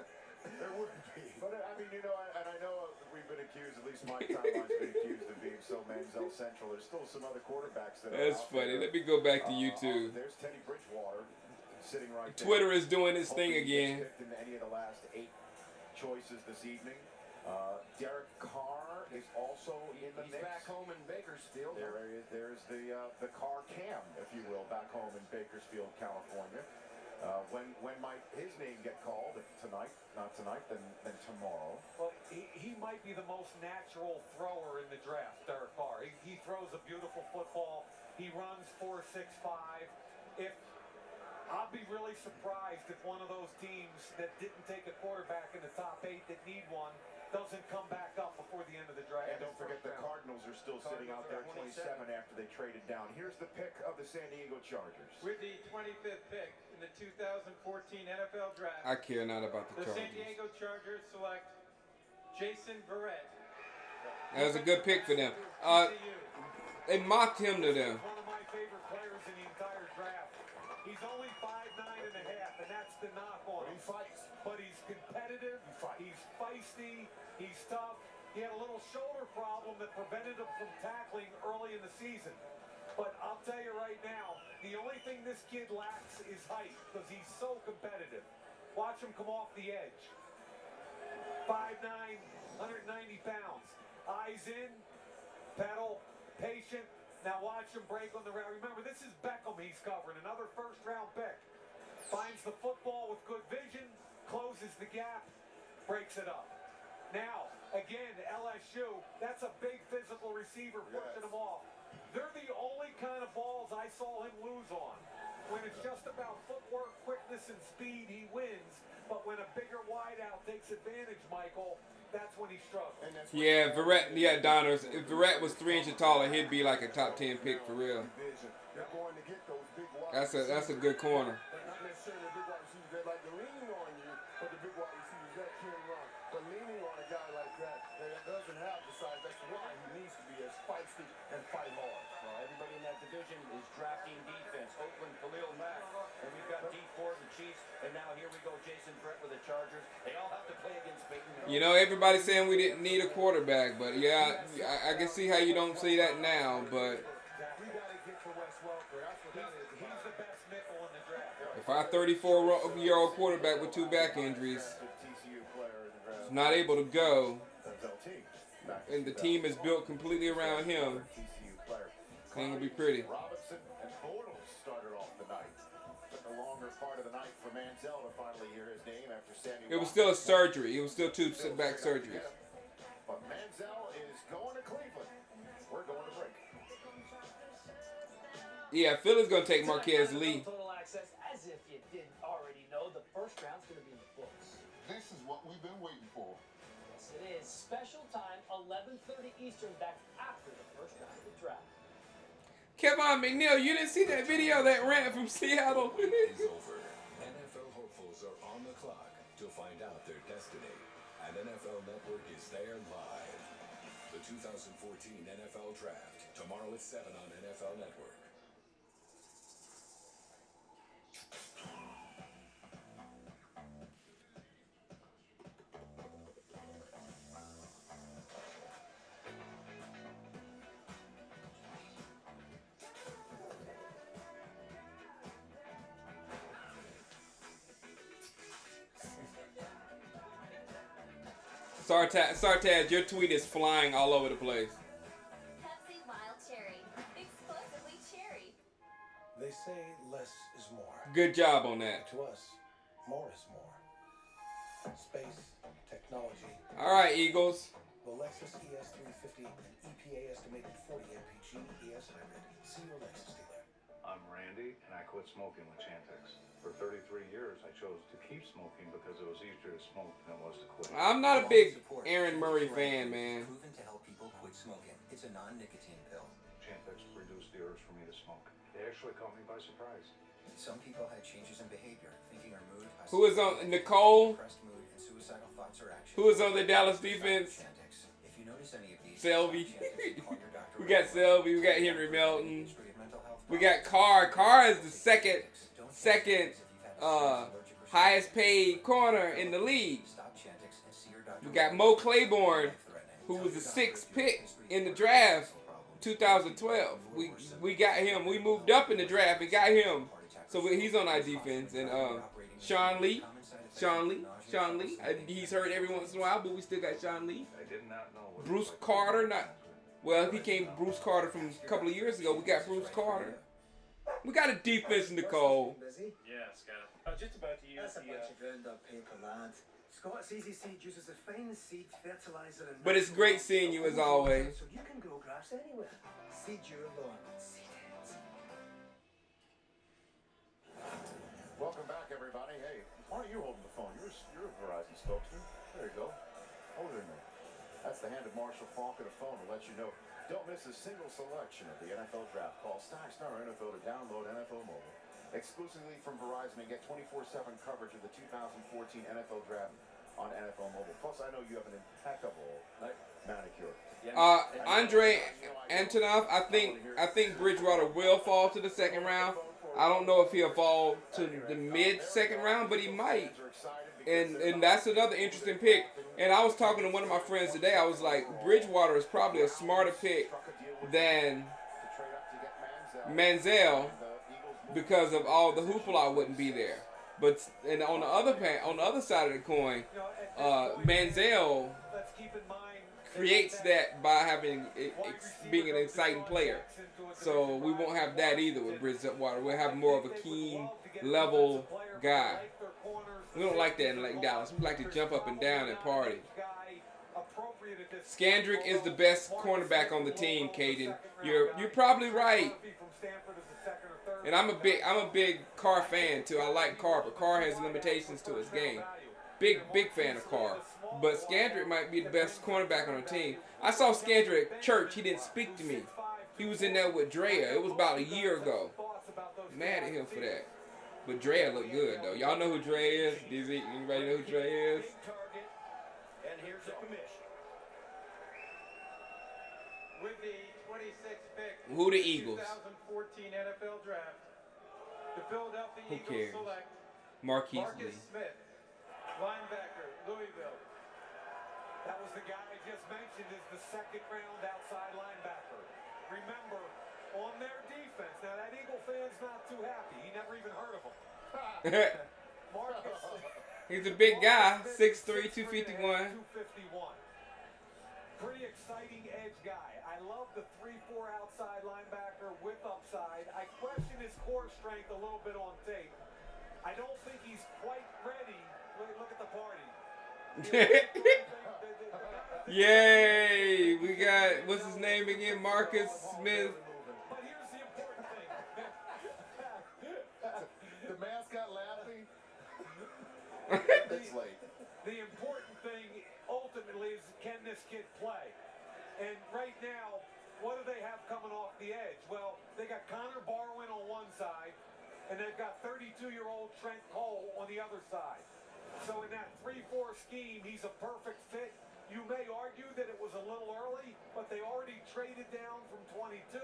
There would be. But I mean, you know, and I know we've been accused, at least my timeline's been accused of being so Manziel central. There's still some other quarterbacks that are That's out funny. there. Let me go back to YouTube. There's Teddy Bridgewater sitting right there. Twitter is doing its thing Hoping he again. gets picked in any of the last 8 choices this evening. Derek Carr is also in the mix. He's back home in Bakersfield. There's the Carr Cam, if you will, back home in Bakersfield, California. When might his name get called? If tonight, not tonight, then tomorrow. Well, he might be the most natural thrower in the draft, Derek Carr. He throws a beautiful football. He runs 4.65. I'll be really surprised if one of those teams that didn't take a quarterback in the top 8 that need one doesn't come back up before the end of the draft. And don't forget the Cardinals are still sitting out there 27 after they traded down. Here's the pick of the San Diego Chargers. With the 25th pick in the 2014 NFL Draft, I care not about the the San Chargers. Diego Chargers select Jason Verrett. That was a good pick for them. They mocked him to them. One of my favorite players in the entire draft. He's only 5'9.5", and that's the knock on him. He fights. But he's competitive. He's feisty. He's tough. He had a little shoulder problem that prevented him from tackling early in the season. But I'll tell you right now, the only thing this kid lacks is height because he's so competitive. Watch him come off the edge. 5'9", 190 pounds. Eyes in, pedal, patient. Now watch him break on the route. Remember, this is Beckham he's covering, another first-round pick. Finds the football with good vision, closes the gap, breaks it up. Now, again, LSU, that's a big physical receiver pushing him off. They're the only kind of balls I saw him lose on. When it's just about footwork, quickness, and speed, he wins. But when a bigger wideout takes advantage, Michael, that's when he struggles. Yeah, Verrett. Yeah, Donners. If Verrett was 3 inches taller, he'd be like a top 10 pick for real. They're going to get those big wide That's a good corner. But not necessarily the big wide receivers that like to lean on you, but the big wide receivers that can run. But leaning on a guy like that doesn't have the size, that's why he needs to be as feisty and fight hard. Well, everybody in that division is drafting defense. Oakland, Khalil Mack, and we've got D Ford, the Chiefs, and now here we go, Jason Verrett with the Chargers. They all have to play against Peyton Manning. You know, everybody's saying we didn't need a quarterback, but yeah, I can see how you don't see that now. But We got to get to Wes Welker. That's what that is. He's the best nickel in the draft. if our 34-year-old quarterback with 2 back injuries is not able to go, and the team is built completely around him, thing will be pretty. Robinson and Bortles started off the night. Took a longer part of the night for Manziel to finally hear his name after Sammy. It was still a surgery. It was still 2 back surgeries. But Manziel is going to Cleveland. We're going to break. Yeah, Philly's gonna take Marquez Lee. Total access, as if you didn't already know, the first round's going to be in the books. This is what we've been waiting for. Yes, it is. Special time, 11:30 Eastern, back after the first round of the draft. Kevin McNeil, you didn't see that video that ran from Seattle? is over. NFL hopefuls are on the clock to find out their destiny. And NFL Network is there live. The 2014 NFL Draft, tomorrow at 7 on NFL Network. Sartaz, your tweet is flying all over the place. Pepsi Wild Cherry. Exclusively cherry. They say less is more. Good job on that. To us, more is more. Space, technology. All right, Eagles. The Lexus ES350 and EPA estimated 40 mpg ES hybrid. See your Lexus dealer. I'm Randy, and I quit smoking with Chantix. For 33 years, I chose to keep smoking because it was easier to smoke than it was to quit. I'm not a big Aaron Murray fan, man. Proven to help people quit smoking. It's a non-nicotine pill. Chantix reduced the urge for me to smoke. They actually caught me by surprise. Some people had changes in behavior, thinking or mood. Who is on Nicole? Depressed mood and suicidal thoughts or actions. Who is on the Dallas defense? If you notice any of these, Selvey. stop Chantix and call your doctor We right got away. Selvey. We got Henry Melton. We got Carr. Carr is the second highest paid corner in the league. Stop Chantix and see your doctor. We got Mo Claiborne, who was the 6th pick in the draft, 2012. We got him. We moved up in the draft and got him. So he's on our defense. And Sean Lee. He's hurt every once in a while, but we still got Sean Lee. I did not know what Bruce Carter, he came Bruce Carter from a couple of years ago. We got Bruce Carter. We got a defense, Nicole. Yeah, Scott. Just about to use That's a bunch of ground up paper, lad. Scott's Easy Seed uses the fine seed fertilizer and But it's great seeing you as always. so you can grow grass anywhere. Seed your lawn. Seed it. Welcome back, everybody. Hey, why aren't you holding the phone? You're a Verizon spokesman. There you go. Hold it in there. That's the hand of Marshall Falk at a phone to let you know. Don't miss a single selection of the NFL Draft. Call Star NFL to download NFL Mobile exclusively from Verizon and get 24/7 coverage of the 2014 NFL Draft on NFL Mobile. Plus, I know you have an impeccable manicure. Andre Antonov, I think Bridgewater will fall to the second round. I don't know if he'll fall to the mid-second round, but he might. And that's another interesting pick. And I was talking to one of my friends today. I was like, Bridgewater is probably a smarter pick than Manziel because of all the hoopla wouldn't be there. But and on the other side of the coin, Manziel creates that by being an exciting player. So we won't have that either with Bridgewater. We'll have more of a keen level guy. We don't like that in like Dallas. We like to jump up and down and party. Skandrick is the best cornerback on the team, Caden. You're probably right. And I'm a big Carr fan too. I like Carr, but Carr has limitations to his game. Big fan of Carr. But Skandrick might be the best cornerback on the team. I saw Skandrick at church. He didn't speak to me. He was in there with Drea. It was about a year ago. Mad at him for that. But Drea looked good though. Y'all know who Drea is? Anybody know who Drea is? And here's the commission. With the 26th pick Who the Eagles? 2014 NFL Draft, the Philadelphia Who Eagles cares? select Marquise Marcus Lee. Smith, linebacker, Louisville. That was the guy I just mentioned as the second round outside linebacker. Remember, on their defense, now that Eagle fan's not too happy. He never even heard of him. Marcus. He's a big guy, 6'3", 251. 251. Pretty exciting edge guy. I love the 3-4 outside linebacker with upside. I question his core strength a little bit on tape. I don't think he's quite ready. Look at the party. Yay! We got, what's his name again? Marcus Smith. But here's the important thing. The mascot laughing. It's late. The important thing ultimately is, can this kid play? And right now, what do they have coming off the edge? Well, they got Connor Barwin on one side, and they've got 32-year-old Trent Cole on the other side. So in that 3-4 scheme, he's a perfect fit. You may argue that it was a little early, but they already traded down from 22.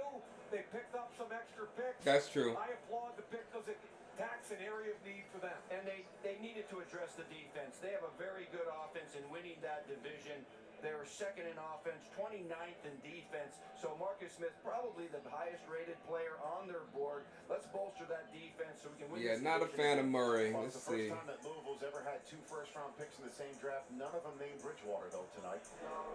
They picked up some extra picks. That's true. I applaud the pick because it attacks an area of need for them. And they needed to address the defense. They have a very good offense in winning that division. They're second in offense, 29th in defense. So Marcus Smith, probably the highest rated player on their board. Let's bolster that defense so we can win. Yeah, this not a division. fan of Murray. Well, Let's it's the see. first time that Louisville's ever had 2 first-round picks in the same draft. None of them named Bridgewater, though, tonight.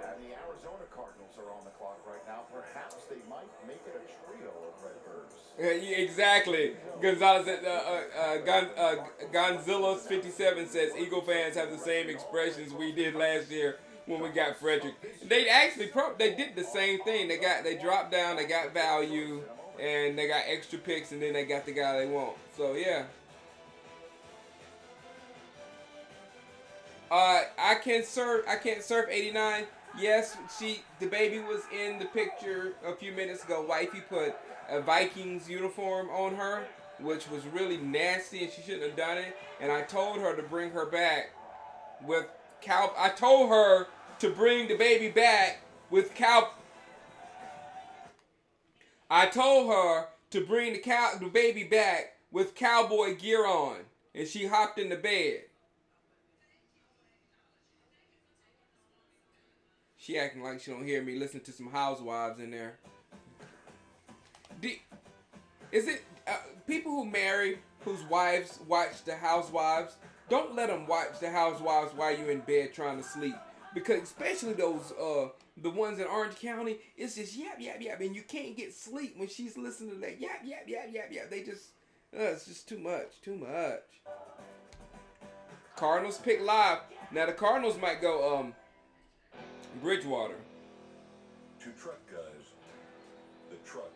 And the Arizona Cardinals are on the clock right now. Perhaps they might make it a trio of Redbirds. Yeah, exactly. Gonzalez, Gonzillos 57 says Eagle fans have the same expressions we did last year when we got Frederick. They actually they did the same thing. They dropped down, they got value, and they got extra picks, and then they got the guy they want. So yeah. I can't surf 89. Yes, the baby was in the picture a few minutes ago. Wifey put a Vikings uniform on her which was really nasty, and she shouldn't have done it. And I told her to bring her back with I told her to bring the baby back with I told her to bring the baby back with cowboy gear on, and she hopped in the bed. She acting like she don't hear me. Listen to some housewives in there. Is it people who marry whose wives watch the housewives? Don't let them watch the housewives while you're in bed trying to sleep, because especially those the ones in Orange County, it's just yap yap yap, and you can't get sleep when she's listening to that yap yap yap yap yap. They just it's just too much. Cardinals pick live. Now the Cardinals might go Bridgewater. To truck guys, the truck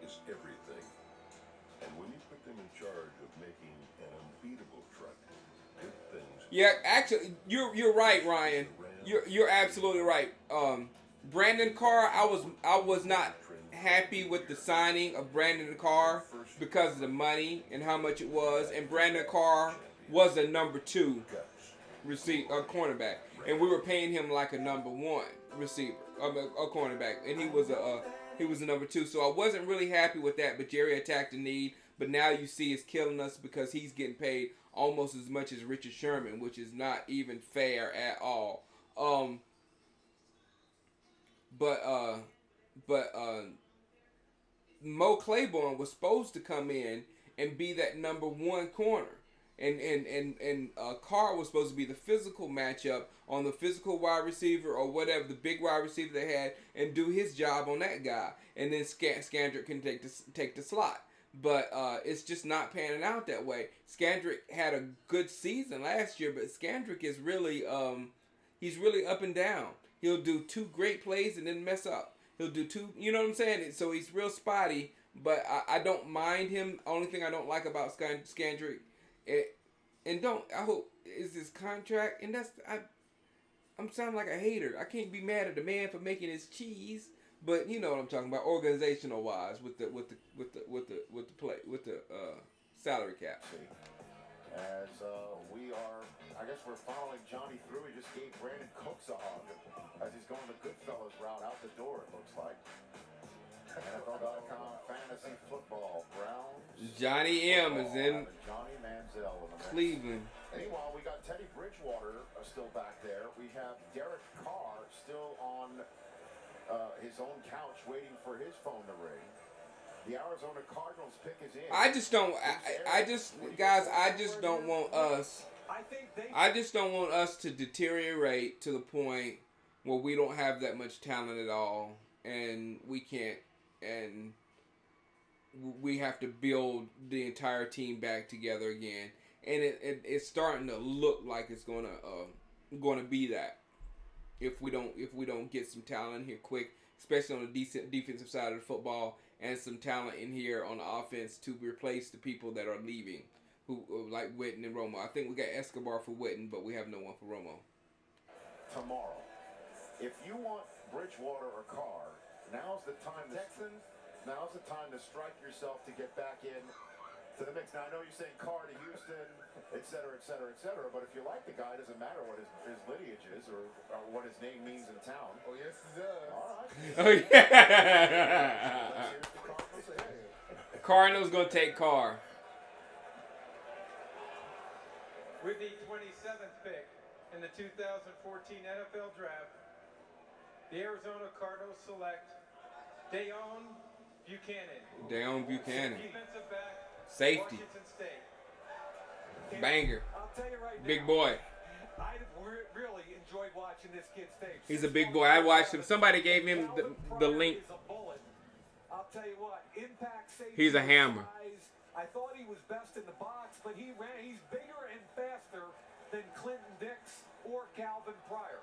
is everything. And when you put them in charge of making an unbeatable truck, good things. Yeah, actually, you're right, Ryan. You're absolutely right. Brandon Carr, I was not happy with the signing of Brandon Carr because of the money and how much it was. And Brandon Carr was a number 2 cornerback, and we were paying him like a number 1 receiver, a cornerback, and he was a number 2. So I wasn't really happy with that. But Jerry attacked the need. But now you see it's killing us because he's getting paid almost as much as Richard Sherman, which is not even fair at all. But Mo Claiborne was supposed to come in and be that number 1 corner. And Carr was supposed to be the physical matchup on the physical wide receiver or whatever, the big wide receiver they had, and do his job on that guy. And then Scandrick can take the slot. But it's just not panning out that way. Scandrick had a good season last year, but Scandrick is really he's really up and down. He'll do 2 great plays and then mess up. He'll do 2, you know what I'm saying? So he's real spotty, but I don't mind him. Only thing I don't like about Scandrick, I hope is his contract, and I'm sounding like a hater. I can't be mad at the man for making his cheese, but you know what I'm talking about, organizational wise, with the salary cap. As I guess we're following Johnny through. He just gave Brandon Cooks a hug as he's going the Goodfellas route out the door, it looks like. NFL.com fantasy football. Browns. Johnny M is in Johnny Manziel in the mix. Cleveland. Meanwhile, we got Teddy Bridgewater still back there. We have Derek Carr still on his own couch waiting for his phone to ring. The Arizona Cardinals pick is in. I just don't want us to deteriorate to the point where we don't have that much talent at all, and we can't, and we have to build the entire team back together again. And it's starting to look like it's gonna be that if we don't get some talent here quick, especially on the defensive side of the football, and some talent in here on the offense to replace the people that are leaving, who like Witten and Romo. I think we got Escobar for Witten, but we have no one for Romo. Tomorrow, if you want Bridgewater or Carr, now's the time to strike yourself to get back in to the mix. Now, I know you're saying Carr to Houston, et cetera, but if you like the guy, it doesn't matter what his lineage is or what his name means in town. Oh, yes, it does. All right. Oh, yeah. Cardinals going to take Carr. With the 27th pick in the 2014 NFL Draft, the Arizona Cardinals select Deone Buchanan. Defensive back. Safety. Washington State. Banger. I'll tell you right now, Big boy. I really enjoyed watching this kid's tape. He's a big boy. I watched him. Somebody gave him the link. I'll tell you what, impact safety. He's a hammer. I thought he was best in the box, but he's bigger and faster than Clinton Dix or Calvin Pryor.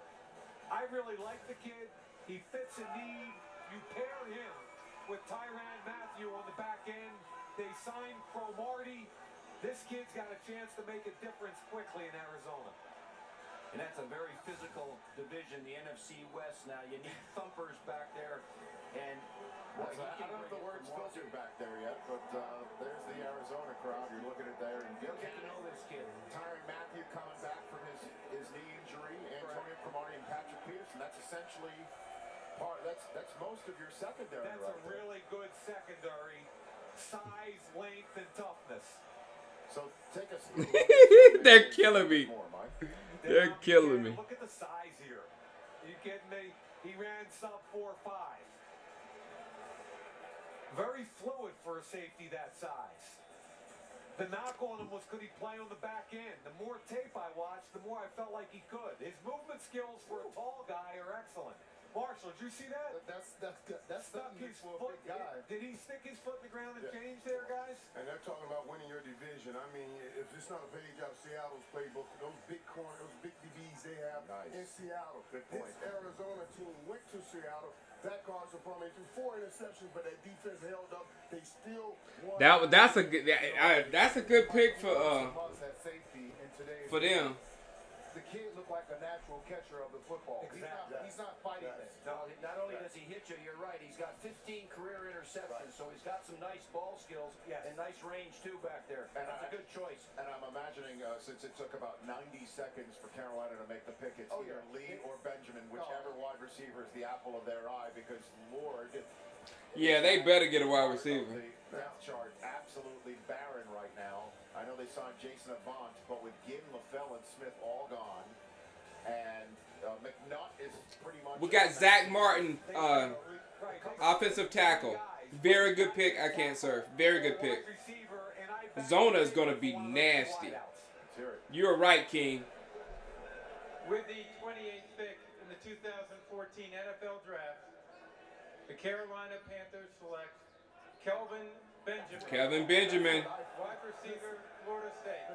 I really like the kid. He fits a need. You pair him with Tyrann Mathieu on the back end. They signed Cromartie. This kid's got a chance to make a difference quickly in Arizona. And that's a very physical division, the NFC West. Now you need thumpers back there, and boy, I don't know if the word's filtered back there yet, but there's the Arizona crowd. You're looking at there, and You'll get to know this kid. Tyrann Mathieu coming back from his knee injury, Antonio Cromartie and Patrick Peterson. That's essentially that's most of your secondary. That's a really good secondary. Size, length, and toughness. So take us. They're killing me. They're killing me. Look at the size here. You kidding me? He ran sub 4.5. Very fluid for a safety that size. The knock on him was, could he play on the back end? The more tape I watched, the more I felt like he could. His movement skills for a tall guy are excellent. Marshall, did you see that? That's Stuck his for a foot. big guy. Did he stick his foot in the ground and change there, guys? And they're talking about winning your division. I mean, if it's not a page out of Seattle's playbook, those big corners, those big DBs they have in Seattle. Good point. This Arizona team went to Seattle. That caused a problem. They threw 4 interceptions, but that defense held up. They still won. That's a good pick for safety in today's for them. The kid looked like a natural catcher of the football. Exactly. He's not fighting that. No, not only does he hit you, you're right. He's got 15 career interceptions, so he's got some nice ball skills and nice range too back there. And that's a good choice. And I'm imagining since it took about 90 seconds for Carolina to make the pick, it's either Lee or Benjamin, whichever wide receiver is the apple of their eye, because Lord. Yeah, they better get a wide receiver. The depth chart absolutely barren right now. I know they signed Jason Avant, but with Ginn, LaFell, and Smith all gone, and McNutt is pretty much. We got Zach Martin, offensive tackle. Very good pick. I can't serve. Very good pick. Zona is going to be nasty. You're right, King. With the 28th pick in the 2014 NFL Draft, the Carolina Panthers select Kelvin Benjamin. Wide receiver, Florida State.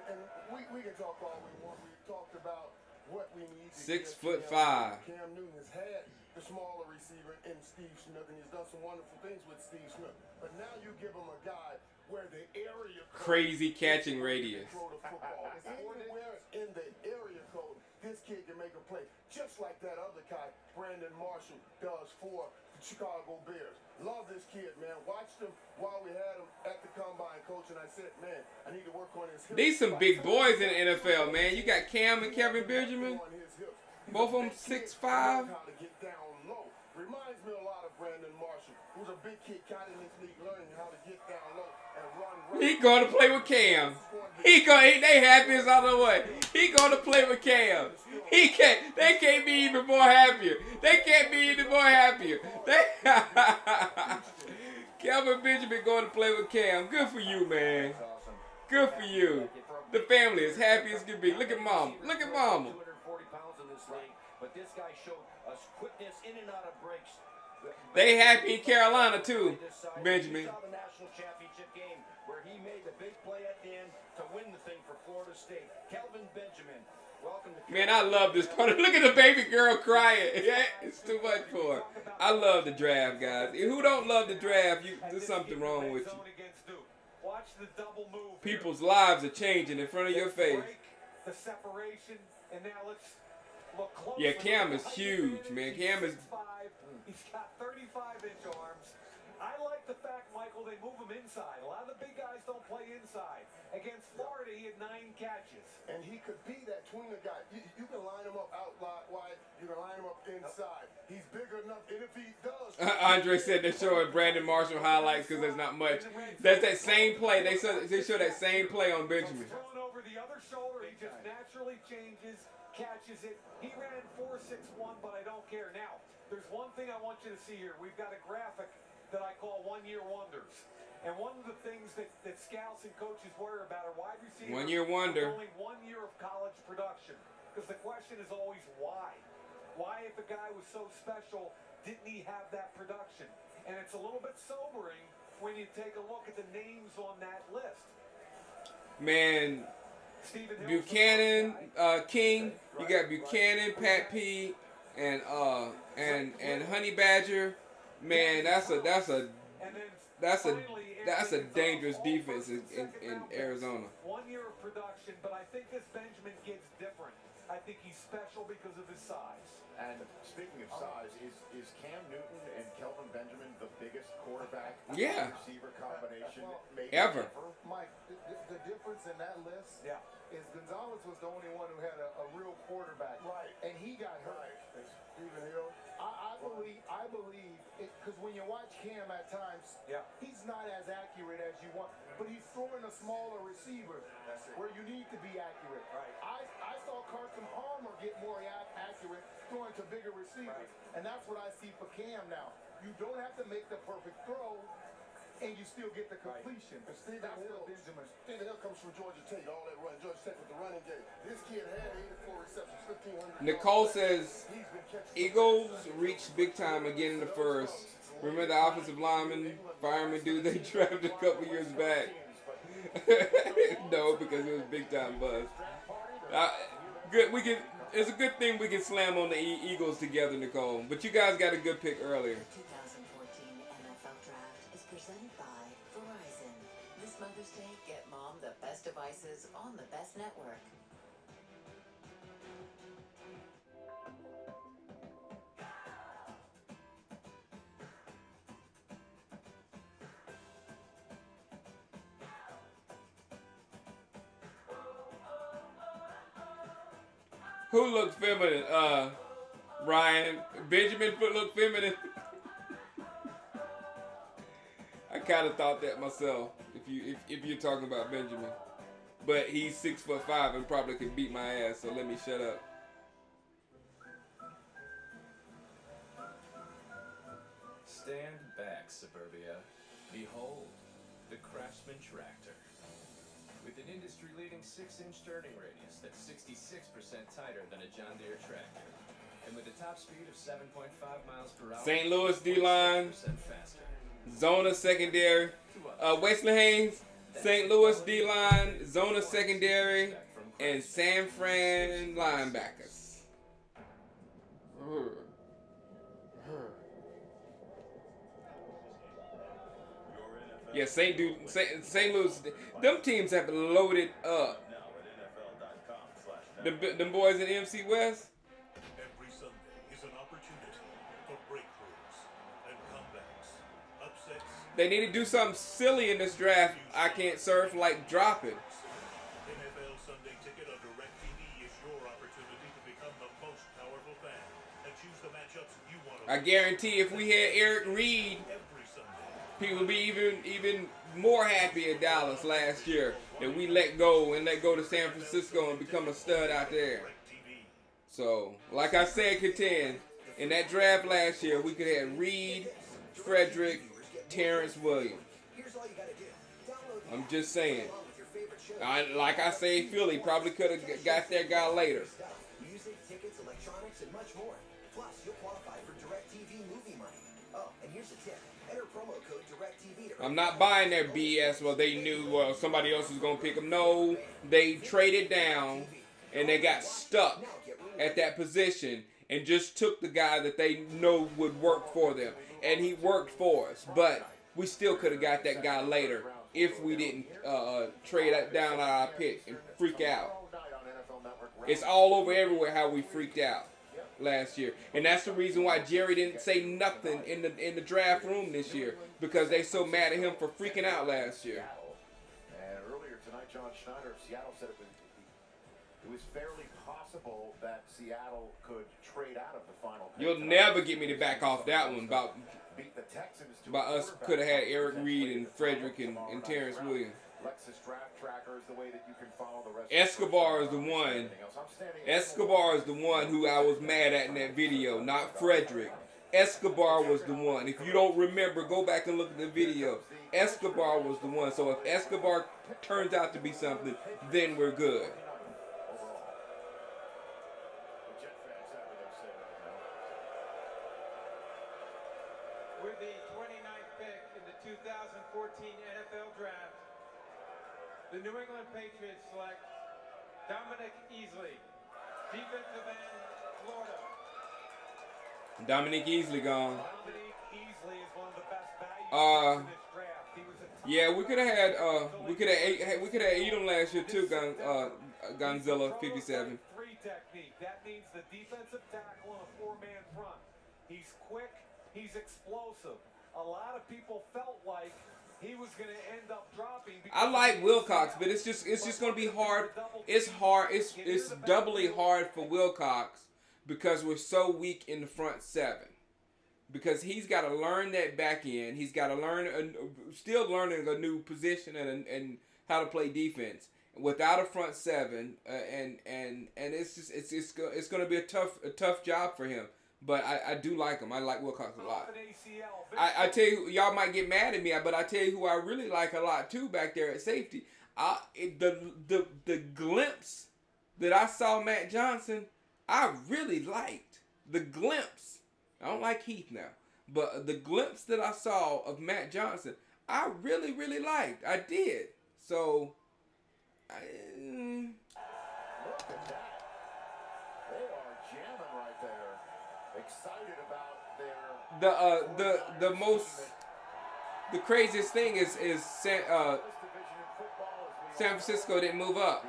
And we can talk all we want. We've talked about what we need to 6'5". Cam Newton has had the smaller receiver in Steve Smith, and he's done some wonderful things with Steve Smith. But now you give him a guy where the area Crazy catching radius. Anywhere in the area code, this kid can make a play, just like that other guy, Brandon Marshall, does for the Chicago Bears. Love this kid, man. Watched him while we had him at the combine, coach, and I said, man, I need to work on his hips. These some big boys in the NFL, man. You got Cam and Kevin Benjamin. Both of them 6'5". How to get down low. Reminds me a lot of Brandon Marshall, who's a big kid, got in this league, learning how to get down low and run. He going to play with Cam. They happy as all the way. He going to play with Cam. They can't be even more happier. They can't be even more happier. Kelvin Benjamin going to play with Cam. Good for you, man. Good for you. The family is happy as can be. Look at mama. Look at mama. 240 pounds in this league, but this guy showed us quickness in and out of breaks. They happy in Carolina too, Benjamin. We saw the national championship game where he made the big play at the end to win the thing for Florida State. Kelvin Benjamin, welcome to Man, I love this part. Look at the baby girl crying. It's too much for her. I love the draft, guys. Who don't love the draft, there's something wrong with you. Watch the double move. People's lives are changing in front of your face. The separation, and now let's look close. Yeah, Cam is huge, man. Cam is... He's got 35-inch arms. I like the fact, Michael, they move him inside. A lot of the big guys don't play inside. Against Florida, he had 9 catches. And he could be that tweener guy. You can line him up out wide. You can line him up inside. He's bigger enough. And if he does... Andre said they're showing Brandon Marshall highlights because there's not much. That's that same play. They show that same play on Benjamin. Thrown over the other shoulder. He just naturally changes, catches it. He ran 4.61, but I don't care. Now, there's one thing I want you to see here. We've got a graphic that I call one-year wonders. And one of the things that scouts and coaches worry about are wide receivers. 1 year wonder. Only 1 year of college production. Because the question is always why. Why, if a guy was so special, didn't he have that production? And it's a little bit sobering when you take a look at the names on that list. Man, Buchanan, King. You got Buchanan, Pat P, and Honey Badger. Man, that's a dangerous defense in Arizona. 1 year of production, but I think this Benjamin kid's different. special because of his size. And speaking of size, is Cam Newton and Kelvin Benjamin the biggest quarterback receiver combination maybe Ever. Mike, the difference in that list is Gonzalez was the only one who had a real quarterback. Right. And he got hurt. Stephen Hill. I believe, because when you watch Cam at times, he's not as accurate as you want, but he's throwing a smaller receiver where you need to be accurate. Right. I saw Carson Palmer get more accurate throwing to bigger receivers, and that's what I see for Cam now. You don't have to make the perfect throw, and you still get the completion. And Stephen Hill comes from Georgia Tech, all that run. Georgia Tech with the running game. This kid had 84 receptions, 1,500. Nicole says Eagles reached big time again in the first. Remember the offensive lineman, fireman dude they drafted a couple years back? No, because it was big time buzz. Good. It's a good thing we can slam on the Eagles together, Nicole. But you guys got a good pick earlier. 2014 NFL Draft is presented by Verizon. This Mother's Day, get mom the best devices on the best network. Who looks feminine? Ryan. Benjamin look feminine. I kind of thought that myself. If you're talking about Benjamin, but he's 6'5" and probably could beat my ass. So let me shut up. Stand back, Suburbia. Behold, the Craftsman Tractor. With an industry-leading 6-inch turning radius that's 66% tighter than a John Deere tractor. And with a top speed of 7.5 miles per hour, St. Louis D-line, faster. Zona secondary, Wesley Haynes, St. Louis D-line, Zona secondary, and San Fran linebackers. Yeah, St. Louis, them teams have loaded up. Them boys in MC West. Every Sunday is an opportunity for breakthroughs and comebacks, upsets. They need to do something silly in this draft. I can't surf like dropping. NFL Sunday Ticket on DirecTV is your opportunity to become the most powerful fan and choose the matchups you want to. I guarantee if we had Eric Reed, people would be even more happy at Dallas last year that we let go to San Francisco and become a stud out there. So, like I said, contend in that draft last year, we could have Reed, Frederick, Terrence Williams. I'm just saying. Like I say, Philly probably could have got their guy later. Music, tickets, electronics, and much more. Plus, you'll qualify for DirecTV movie money. Oh, and here's a tip. Enter promo code DirecTV to I'm not buying their BS. Well, they knew somebody else was going to pick them. No, they traded down and they got stuck at that position and just took the guy that they know would work for them. And he worked for us. But we still could have got that guy later if we didn't trade down our pick and freak out. It's all over everywhere how we freaked out last year. And that's the reason why Jerry didn't say nothing in the draft room this year, because they so mad at him for freaking out last year. And earlier tonight, John Schneider of Seattle said it was fairly possible that Seattle could trade out of the final pick. You'll never get me to back off that one about us could have had Eric Reed and Frederick and Terrence Williams. Lexus Draft Tracker is the way that you can follow the rest. Escobar is the one. Escobar is the one who I was mad at in that video, not Frederick. Escobar was the one. If you don't remember, go back and look at the video. Escobar was the one. So if Escobar turns out to be something, then we're good. With the 29th pick in the 2014 NFL Draft, the New England Patriots select Dominic Easley, defensive end, Florida. Dominic Easley gone. Dominic Easley is one of the best values in this draft. He was a Yeah, we could have had Edom last year too. Gonzilla 57. 3 technique. That means the defensive tackle in a four-man front. He's quick. He's explosive. A lot of people felt like he was going to end up dropping. I like Wilcox, but it's just going to be hard. It's hard. It's doubly hard for Wilcox because we're so weak in the front seven. Because he's got to learn that back end. He's got to learn, still learning a new position and how to play defense without a front seven. And it's going to be a tough job for him. But I do like him. I like Wilcox a lot. I tell you, y'all might get mad at me, but I tell you who I really like a lot too back there at safety. The glimpse that I saw Matt Johnson, I really liked the glimpse. I don't like Heath now, but the glimpse that I saw of Matt Johnson, I really, really liked. I did. So, Look at that. They are jamming right there. Excited about their... The craziest thing is San Francisco didn't move up. The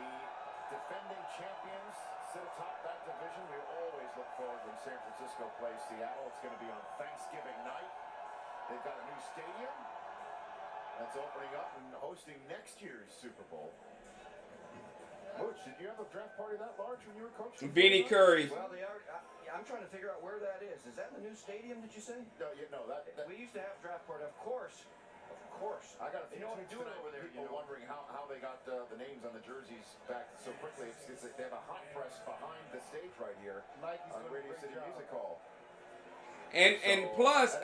defending champions sit atop that division. We always look forward when San Francisco plays Seattle. It's going to be on Thanksgiving night. They've got a new stadium that's opening up and hosting next year's Super Bowl. Butch, did you have a draft party that large when you were coaching? Vinny Curry. Well, they are. I'm trying to figure out where that is. Is that the new stadium? Did you say? No, that we used to have draft party. Of course. I got a few what tweets doing tonight over there, people wondering how they got the names on the jerseys back so quickly. They have a hot press behind the stage right here on Radio City Music Hall. And plus,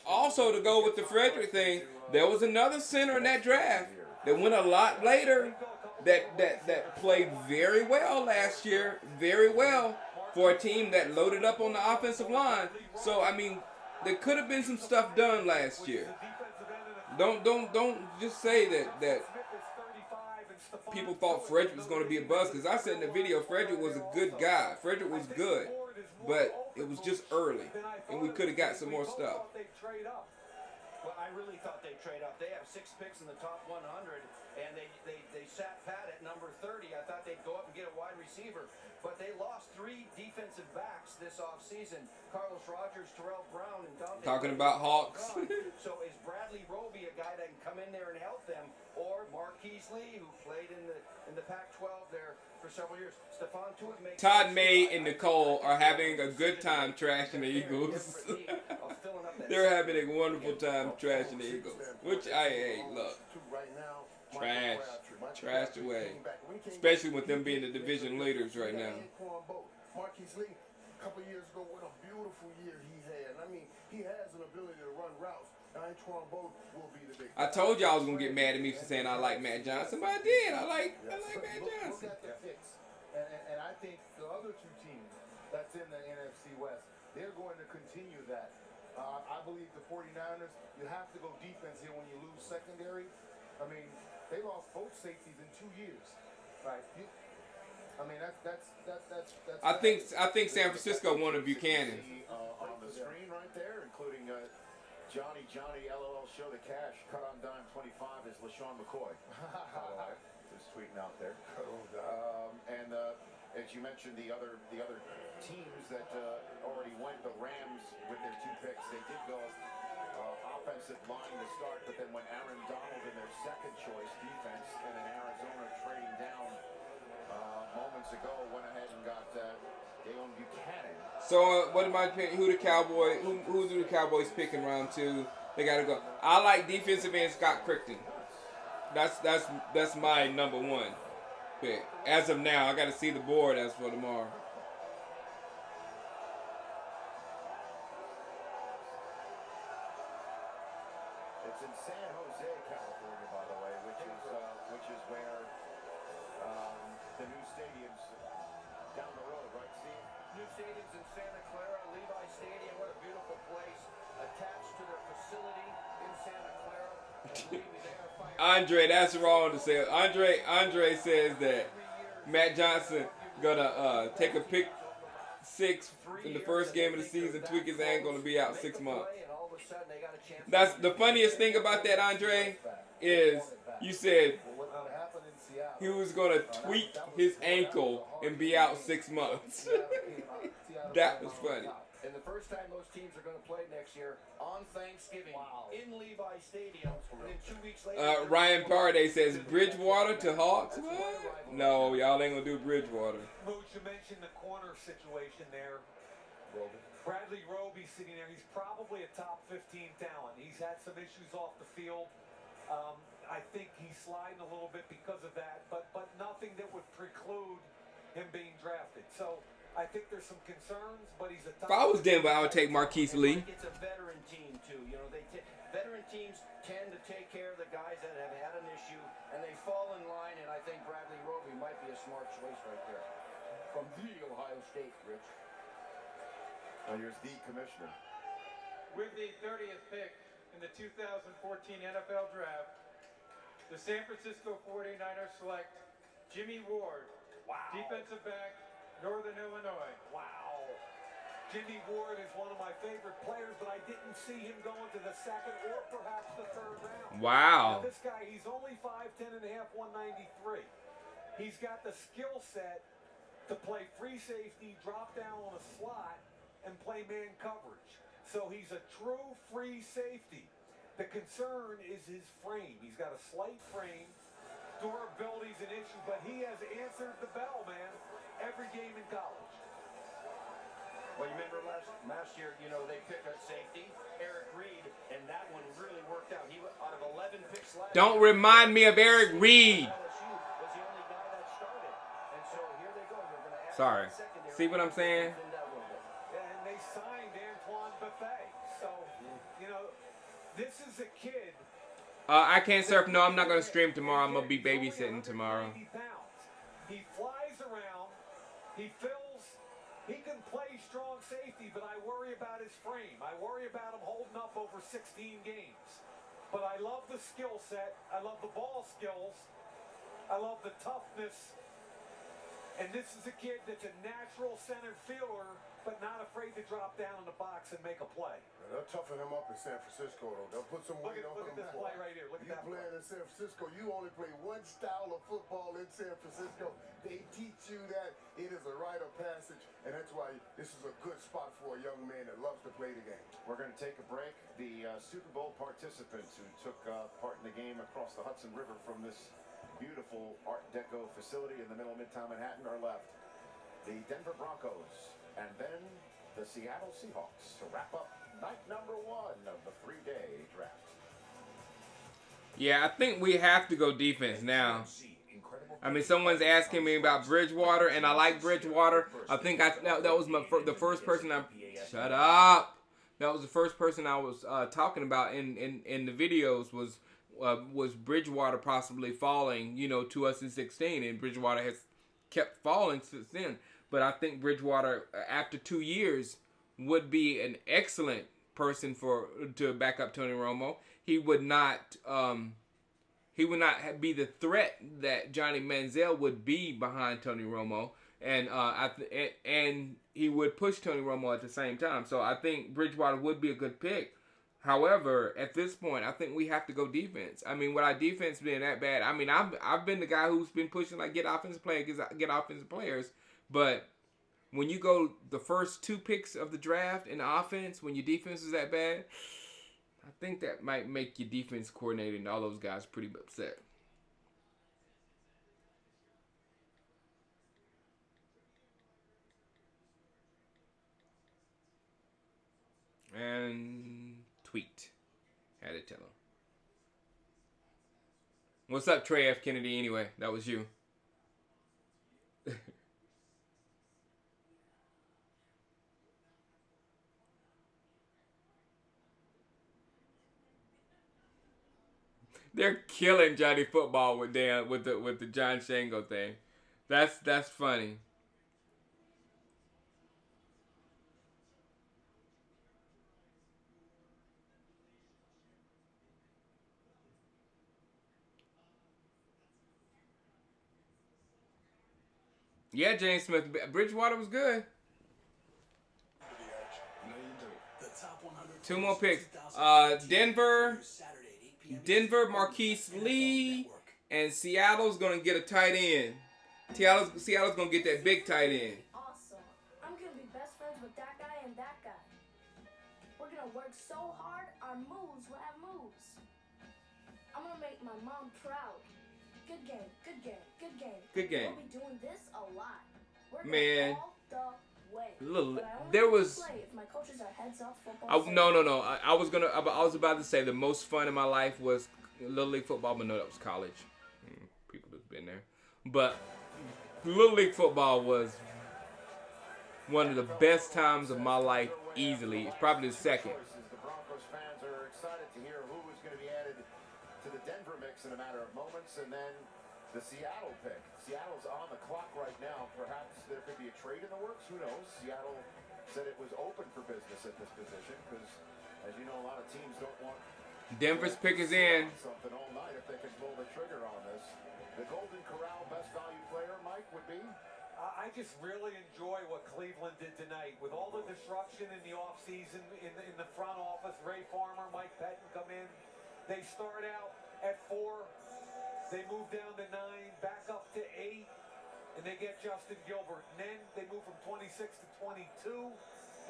also to go with the Frederick thing, there was another center in that draft that went a lot later that played very well last year, very well for a team that loaded up on the offensive line. So I mean, there could have been some stuff done last year. Don't just say that people thought Frederick was going to be a bust, because I said in the video Frederick was a good guy. Frederick was good, but it was just early, and we could have got some more stuff. Well, I really thought they'd trade up. They have 6 picks in the top 100, and they sat pat at number 30. I thought they'd go up and get a wide receiver, but they lost 3 defensive backs this offseason. Carlos Rogers, Terrell Brown, and Dante. Talking about Hawks. So is Bradley Roby a guy that can come in there and help them, or Marquise Lee, who played in the Pac-12 there for several years? Stephon Tuitt makes Todd May and Nicole are having a good time trashing the Eagles. They're having a wonderful time trashing the Eagles, which I love. Trash away, especially with them being the division leaders right now. Marquise Lee, a couple years ago, what a beautiful year he had. I mean, he has an ability to run routes. Antoine Bolt will be the big. I told y'all I was gonna get mad at me for saying I like Matt Johnson, but I did. I like Matt Johnson. Look at the picks, and I think the other 2 teams that's in the NFC West, they're going to continue that. I believe the 49ers, you have to go defense here when you lose secondary. I mean, they lost both safeties in 2 years, right? I mean, that's. I think San Francisco wanted Buchanan. On the screen right there, including Johnny LOL Show the Cash, cut on dime 25 is LaShawn McCoy. Just tweeting out there. And as you mentioned, the other teams that already went, the Rams with their 2 picks, they did go offensive line to start, but then when Aaron Donald in their second choice defense, and then Arizona trading down moments ago, went ahead and got Dalen Buchanan. So what am I picking? Who do the Cowboys pick in round 2? They gotta go. I like defensive end Scott Crichton. That's my number 1 pick as of now. I got to see the board as for tomorrow. It's in San Jose, California, by the way, which is where the new stadium's down the road, right, Steve? New stadium's in Santa Clara, Levi Stadium. What a beautiful place, attached to their facility in Santa Clara. Andre, that's wrong to say. Andre says that Matt Johnson gonna take a pick 6 in the first game of the season, tweak his ankle, and be out 6 months. That's the funniest thing about that, Andre, is you said he was gonna tweak his ankle and be out 6 months. That was funny. And the first time those teams are going to play next year on Thanksgiving in Levi Stadium. And then 2 weeks later, Ryan Parday says Bridgewater to Hawks. What? No, y'all ain't gonna do Bridgewater. Mooch, you mentioned the corner situation there. Bradley Roby sitting there. He's probably a top 15 talent. He's had some issues off the field. I think he's sliding a little bit because of that, but nothing that would preclude him being drafted. So I think there's some concerns, but he's a top. If I was Denver, I would take Marquise Lee. It's a veteran team too. You know, veteran teams tend to take care of the guys that have had an issue, and they fall in line. And I think Bradley Roby might be a smart choice right there from the Ohio State, Rich. And here's the commissioner. With the 30th pick in the 2014 NFL Draft, the San Francisco 49ers select Jimmy Ward, defensive back, Northern Illinois. Wow. Jimmy Ward is one of my favorite players, but I didn't see him going to the second or perhaps the third round. Wow. Now, this guy, he's only 5'10 and a half, 193. He's got the skill set to play free safety, drop down on a slot, and play man coverage. So he's a true free safety. The concern is his frame. He's got a slight frame. Durability's an issue, but he has answered the bell, man, every game in college. Well, you remember last year, you know, they picked up safety, Eric Reed, and that one really worked out. He out of 11 picks last Don't remind me of Eric Reed. LSU was the only guy that started. And so here they go. They're going to add Sorry. secondary. See what I'm saying? And they signed Antoine Buffet. So, you know, this is a kid. I can't surf. No, I'm not gonna stream tomorrow. I'm gonna be babysitting tomorrow. He flies around. He fills. He can play strong safety, but I worry about his frame. I worry about him holding up over 16 games. But I love the skill set. I love the ball skills. I love the toughness. And this is a kid that's a natural center fielder, but not afraid to drop down in the box and make a play. They'll toughen him up in San Francisco, though. They'll put some weight on him. Look at this play right here. Look at that play. You playing in San Francisco, you only play one style of football in San Francisco. They teach you that it is a rite of passage, and that's why this is a good spot for a young man that loves to play the game. We're going to take a break. The Super Bowl participants who took part in the game across the Hudson River from this beautiful Art Deco facility in the middle of Midtown Manhattan are left. The Denver Broncos and then the Seattle Seahawks to wrap up night number 1 of the 3-day draft. Yeah, I think we have to go defense now. I mean, someone's asking me about Bridgewater, and I like Bridgewater. I think that was the first person I... Shut up! That was the first person I was talking about in the videos was Bridgewater possibly falling, you know, to us in 16, and Bridgewater has kept falling since then. But I think Bridgewater, after 2 years, would be an excellent person to back up Tony Romo. He would not be the threat that Johnny Manziel would be behind Tony Romo, and and he would push Tony Romo at the same time. So I think Bridgewater would be a good pick. However, at this point, I think we have to go defense. I mean, with our defense being that bad, I mean, I've been the guy who's been pushing like get offensive players. But when you go the first 2 picks of the draft in the offense, when your defense is that bad, I think that might make your defense coordinator and all those guys pretty upset. And tweet. Had to tell him. What's up, Trey F. Kennedy, anyway? That was you. They're killing Johnny Football with the John Shango thing. That's funny. Yeah, James Smith. Bridgewater was good. 2 more picks. Denver, Marquise Lee, and Seattle's gonna get a tight end. Seattle's gonna get that big tight end. Awesome. I'm gonna be best friends with that guy and that guy. We're gonna work so hard, our moves will have moves. I'm gonna make my mom proud. Good game, good game, good game. Good game. We'll be doing this a lot. We're Man. going all the way. Look, But I only there get to was. play if my coaches are heads up football. No. I was about to say the most fun in my life was Little League football, but no, that was college. People who've been there, but Little League football was one of the best times of my life. Easily, it's probably the second. The Broncos fans are excited to hear who is going to be added to the Denver mix in a matter of moments, and then the Seattle pick. Seattle's on the clock right now. Perhaps there could be a trade in the works. Who knows? Seattle said it was open for business at this position because, as you know, a lot of teams don't want Denver's pick is in. something all night if they can pull the trigger on this. The Golden Corral best value player, Mike, would be. I just really enjoy what Cleveland did tonight. With all the disruption in the offseason, in the front office, Ray Farmer, Mike Pettin come in. They start out at 4. They move down to 9, back up to 8, and they get Justin Gilbert. And then they move from 26 to 22,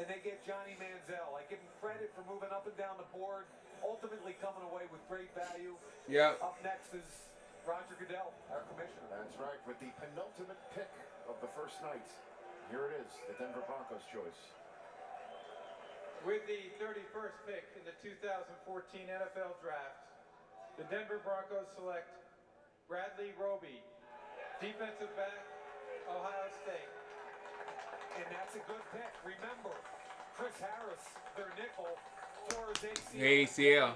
and they get Johnny Manziel. I give him credit for moving up and down the board, ultimately coming away with great value. Yep. Up next is Roger Goodell, our commissioner. That's right, with the penultimate pick of the first night. Here it is, the Denver Broncos choice. With the 31st pick in the 2014 NFL Draft, the Denver Broncos select Bradley Roby, defensive back, Ohio State. And that's a good pick. Remember, Chris Harris, their nickel, tore his ACL. ACL.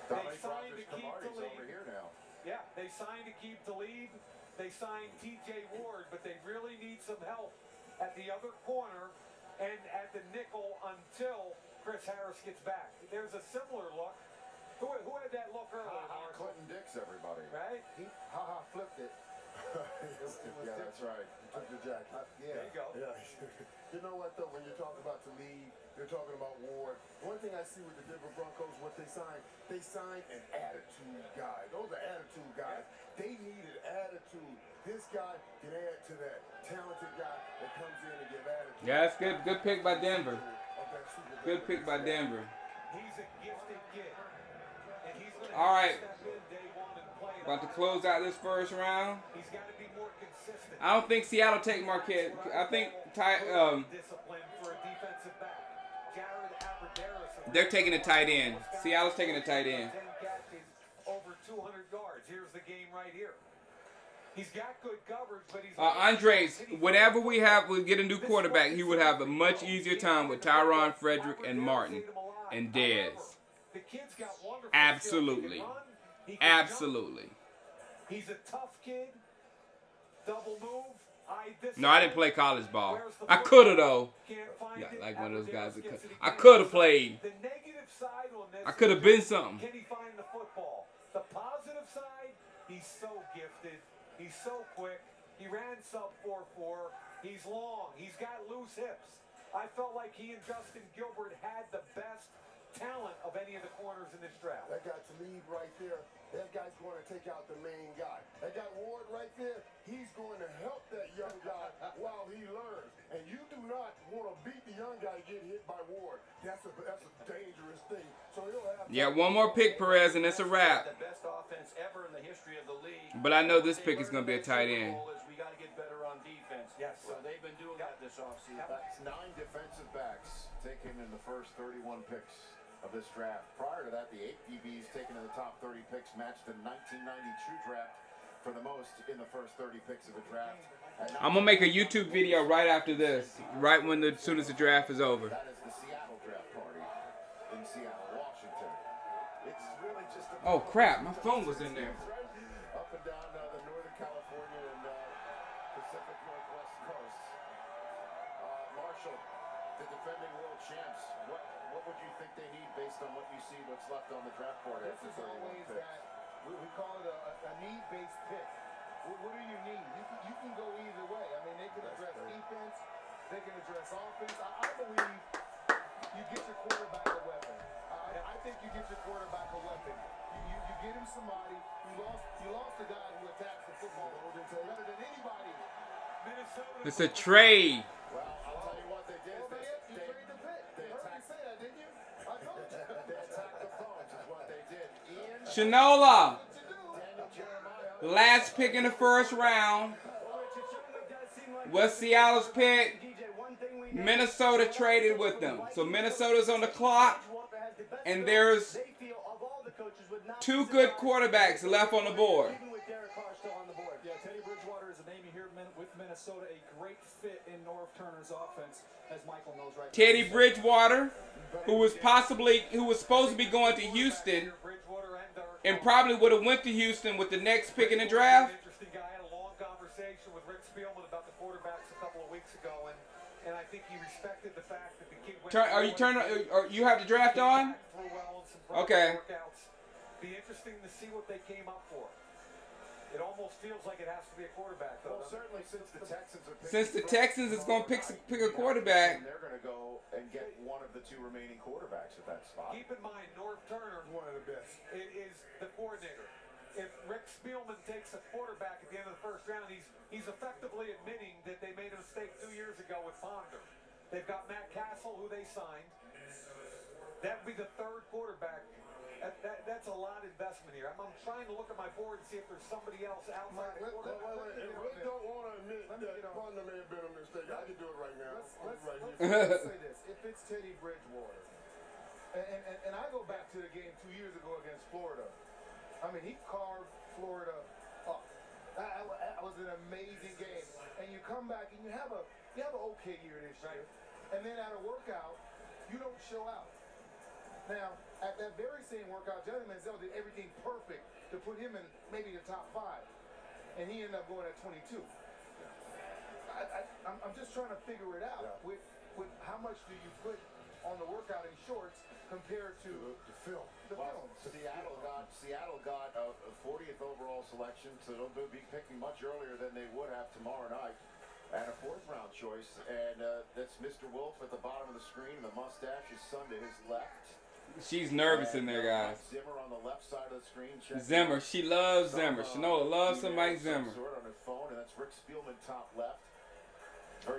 They signed to keep the lead. Over here now. Yeah, they signed to keep the lead. They signed T.J. Ward, but they really need some help at the other corner and at the nickel until Chris Harris gets back. There's a similar look. Who had that look earlier? Clinton Dix, everybody. Right? He flipped it. Yeah, that's right. He took the jacket. Yeah. There you go. Yeah. You know what, though? When you're talking about the lead, you're talking about Ward. One thing I see with the Denver Broncos, what they signed an attitude guy. Those are attitude guys. They needed attitude. This guy can add to that talented guy that comes in and give attitude. Yeah, that's good. Good pick by Denver. Good pick by Denver. He's a gifted kid. And he's going to All right. step in day one and play. About to close out this first round. He's got to be more consistent. I don't think Seattle take Marquette. I think Discipline for a defensive back. Jared Abbrederis. they're taking a tight end. Seattle's taking a tight end. 10 catches, over 200 yards. Here's the game right here. He's got good coverage, but he's Andres, whenever we get a new quarterback, he would have a much easier time with Tyron, Frederick, and Martin, and Dez. The kid's got wonderful Absolutely. skills. He can run, he can Absolutely. jump. He's a tough kid. Double move. No, I didn't play college ball. I could have, though. Yeah, like one of those guys. I could have played. The negative side on this. I could have been something. Can he find the football? The positive side, he's so gifted. He's so quick. He ran sub 4.4. He's long. He's got loose hips. I felt like he and Justin Gilbert had the best talent of any of the corners in this draft. That guy Talib right there, that guy's going to take out the main guy. That guy Ward right there, he's going to help that young guy while he learns. And you do not want to beat the young guy to get hit by Ward. That's a dangerous thing. So he'll have. Yeah, one more pick, Perez, and it's a wrap. The best offense ever in the history of the league. But I know this pick is going to be a tight end. We got to get better on defense. Yes. So they've been doing that this offseason. That's 9 defensive backs taken in the first 31 picks of this draft. Prior to that, the 8 DBs taken in the top 30 picks matched the 1992 draft for the most in the first 30 picks of a draft. I'm going to make a YouTube video right after this, right when as soon as the draft is over. That is the Seattle draft party in Seattle, Washington. It's really just a Oh, crap. My phone was in there. up and down the Northern California and Pacific Northwest coasts. Marshall, the defending world champs, what would you think they need based on what you see, what's left on the draft board? This is always that, we call it a need-based pick. What do you need? You can go either way. I mean, they can address defense. They can address offense. I believe you get your quarterback a weapon. I think you get your quarterback a weapon. You get him lose somebody. You lost a guy who attacks the football better than anybody. It's a trade. Well, I'll tell you what they did. Well, you traded the pick. You heard me say that, didn't you? I told you. They attacked the phones is what they did. Ian, Shinola, Daniel Jeremiah. last pick in the first round. Was Seattle's pick. Minnesota traded with them. So Minnesota's on the clock. And there's 2 good quarterbacks left on the board. Yeah, Teddy Bridgewater is a name you hear with Minnesota, a great fit in Norv Turner's offense, as Michael knows right now. Teddy Bridgewater, who was supposed to be going to Houston, and probably would have went to Houston with the next pick in the draft. Interesting guy. I had a long conversation with Rick Spielman about the quarterbacks a couple of weeks ago, and I think he respected the fact that the kid went. Or you have the draft on? Okay. Be interesting to see what they came up for. It almost feels like it has to be a quarterback, though. Well, certainly since the Texans are Since the Texans is going to pick a quarterback. they're going to go and get one of the 2 remaining quarterbacks at that spot. Keep in mind, Norv Turner One of the best. is the coordinator. If Rick Spielman takes a quarterback at the end of the first round, he's effectively admitting that they made a mistake 2 years ago with Ponder. They've got Matt Castle, who they signed. That would be the 3rd quarterback. That's a lot of investment here. I'm trying to look at my board and see if there's somebody else outside the quarterback. Rick don't want to admit that Ponder may have been a mistake. I can do it right now. Let's say this. If it's Teddy Bridgewater, and I go back to the game 2 years ago against Florida. I mean, he carved Florida up. That was an amazing game. And you come back and you have an okay year this year. And then at a workout, you don't show out. Now, at that very same workout, Johnny Manziel did everything perfect to put him in maybe the top 5. And he ended up going at 22. I'm just trying to figure it out. Yeah. With how much do you put on the workout in shorts compared to The film. the film? Seattle got a 40th overall selection, so they'll be picking much earlier than they would have tomorrow night. And a 4th round choice, and that's Mr. Wolf at the bottom of the screen. The mustache is son to his left. She's nervous in there, guys. Zimmer on the left side of the screen. Zimmer, she loves Zimmer. Shinola loves somebody Zimmer. On her phone, and that's Rick Spielman top left.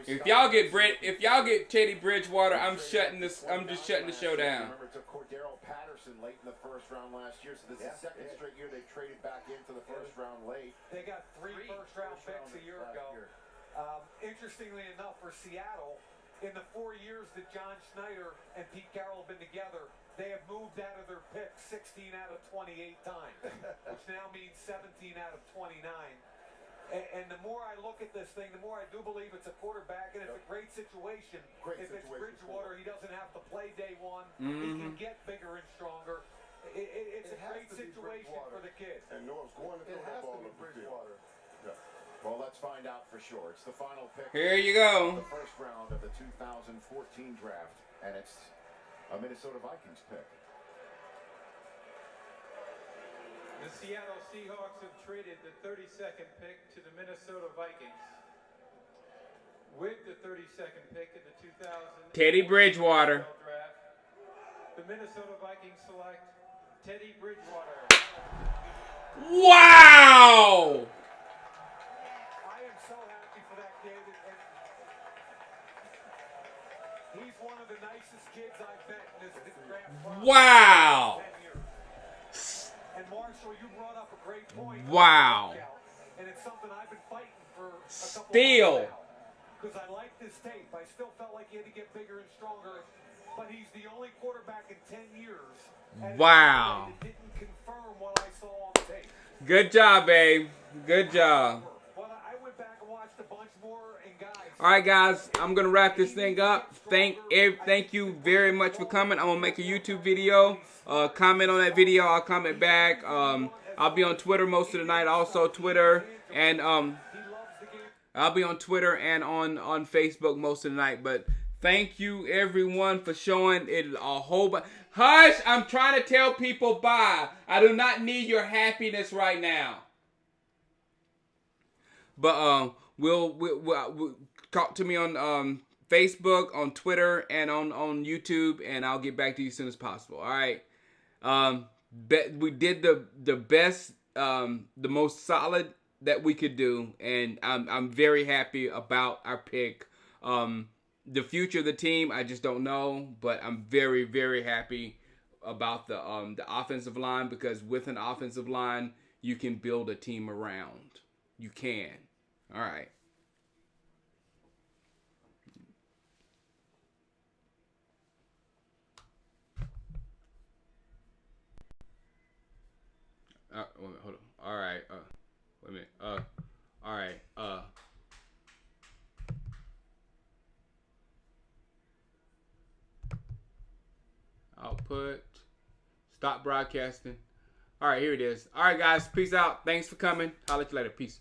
If y'all get Teddy Bridgewater, I'm just shutting the show down. Remember, it took Cordero Patterson late in the first round last year, so this is the 2nd straight year they've traded back into the first round late. They got 3 first-round picks a year ago. Interestingly enough, for Seattle, in the 4 years that John Schneider and Pete Carroll have been together, they have moved out of their picks 16 out of 28 times, which now means 17 out of 29. And the more I look at this thing, the more I do believe it's a quarterback, and it's a great situation. If it's Bridgewater, he doesn't have to play day 1. He can get bigger and stronger. It's a great situation for the kid. And Norv's going to throw that ball up the field. Yeah. Well, let's find out for sure. It's the final pick. Here you go. The first round of the 2014 draft, and it's a Minnesota Vikings pick. The Seattle Seahawks have traded the 32nd pick to the Minnesota Vikings. With the 32nd pick in the 2000 Teddy Bridgewater. draft, the Minnesota Vikings select Teddy Bridgewater. Wow! I am so happy for that kid. And he's one of the nicest kids I've met in this draft process. Wow! And Marshall, you brought up a great point. Wow. And it's something I've been fighting for a couple Still. of months now. Because I like this tape. I still felt like he had to get bigger and stronger. But he's the only quarterback in 10 years. Wow. That didn't confirm what I saw on the tape. Good job, babe. Good job. Well, I went back and watched a bunch more and guys. All right, guys, I'm gonna wrap this thing up. Thank you very much for coming. I'm gonna make a YouTube video. Comment on that video. I'll comment back. I'll be on Twitter most of the night. Also Twitter and I'll be on Twitter and on Facebook most of the night. But thank you everyone for showing it a whole bunch. Hush! I'm trying to tell people bye. I do not need your happiness right now. But we'll talk to me on Facebook, on Twitter, and on YouTube, and I'll get back to you as soon as possible. All right. we did the best, the most solid that we could do, and I'm very happy about our pick. The future of the team, I just don't know, but I'm very, very happy about the offensive line, because with an offensive line, you can build a team around. You can. All right. Wait a minute, hold on. All right. Wait a minute. All right. Output. Stop broadcasting. All right, here it is. All right, guys. Peace out. Thanks for coming. I'll let you later. Peace.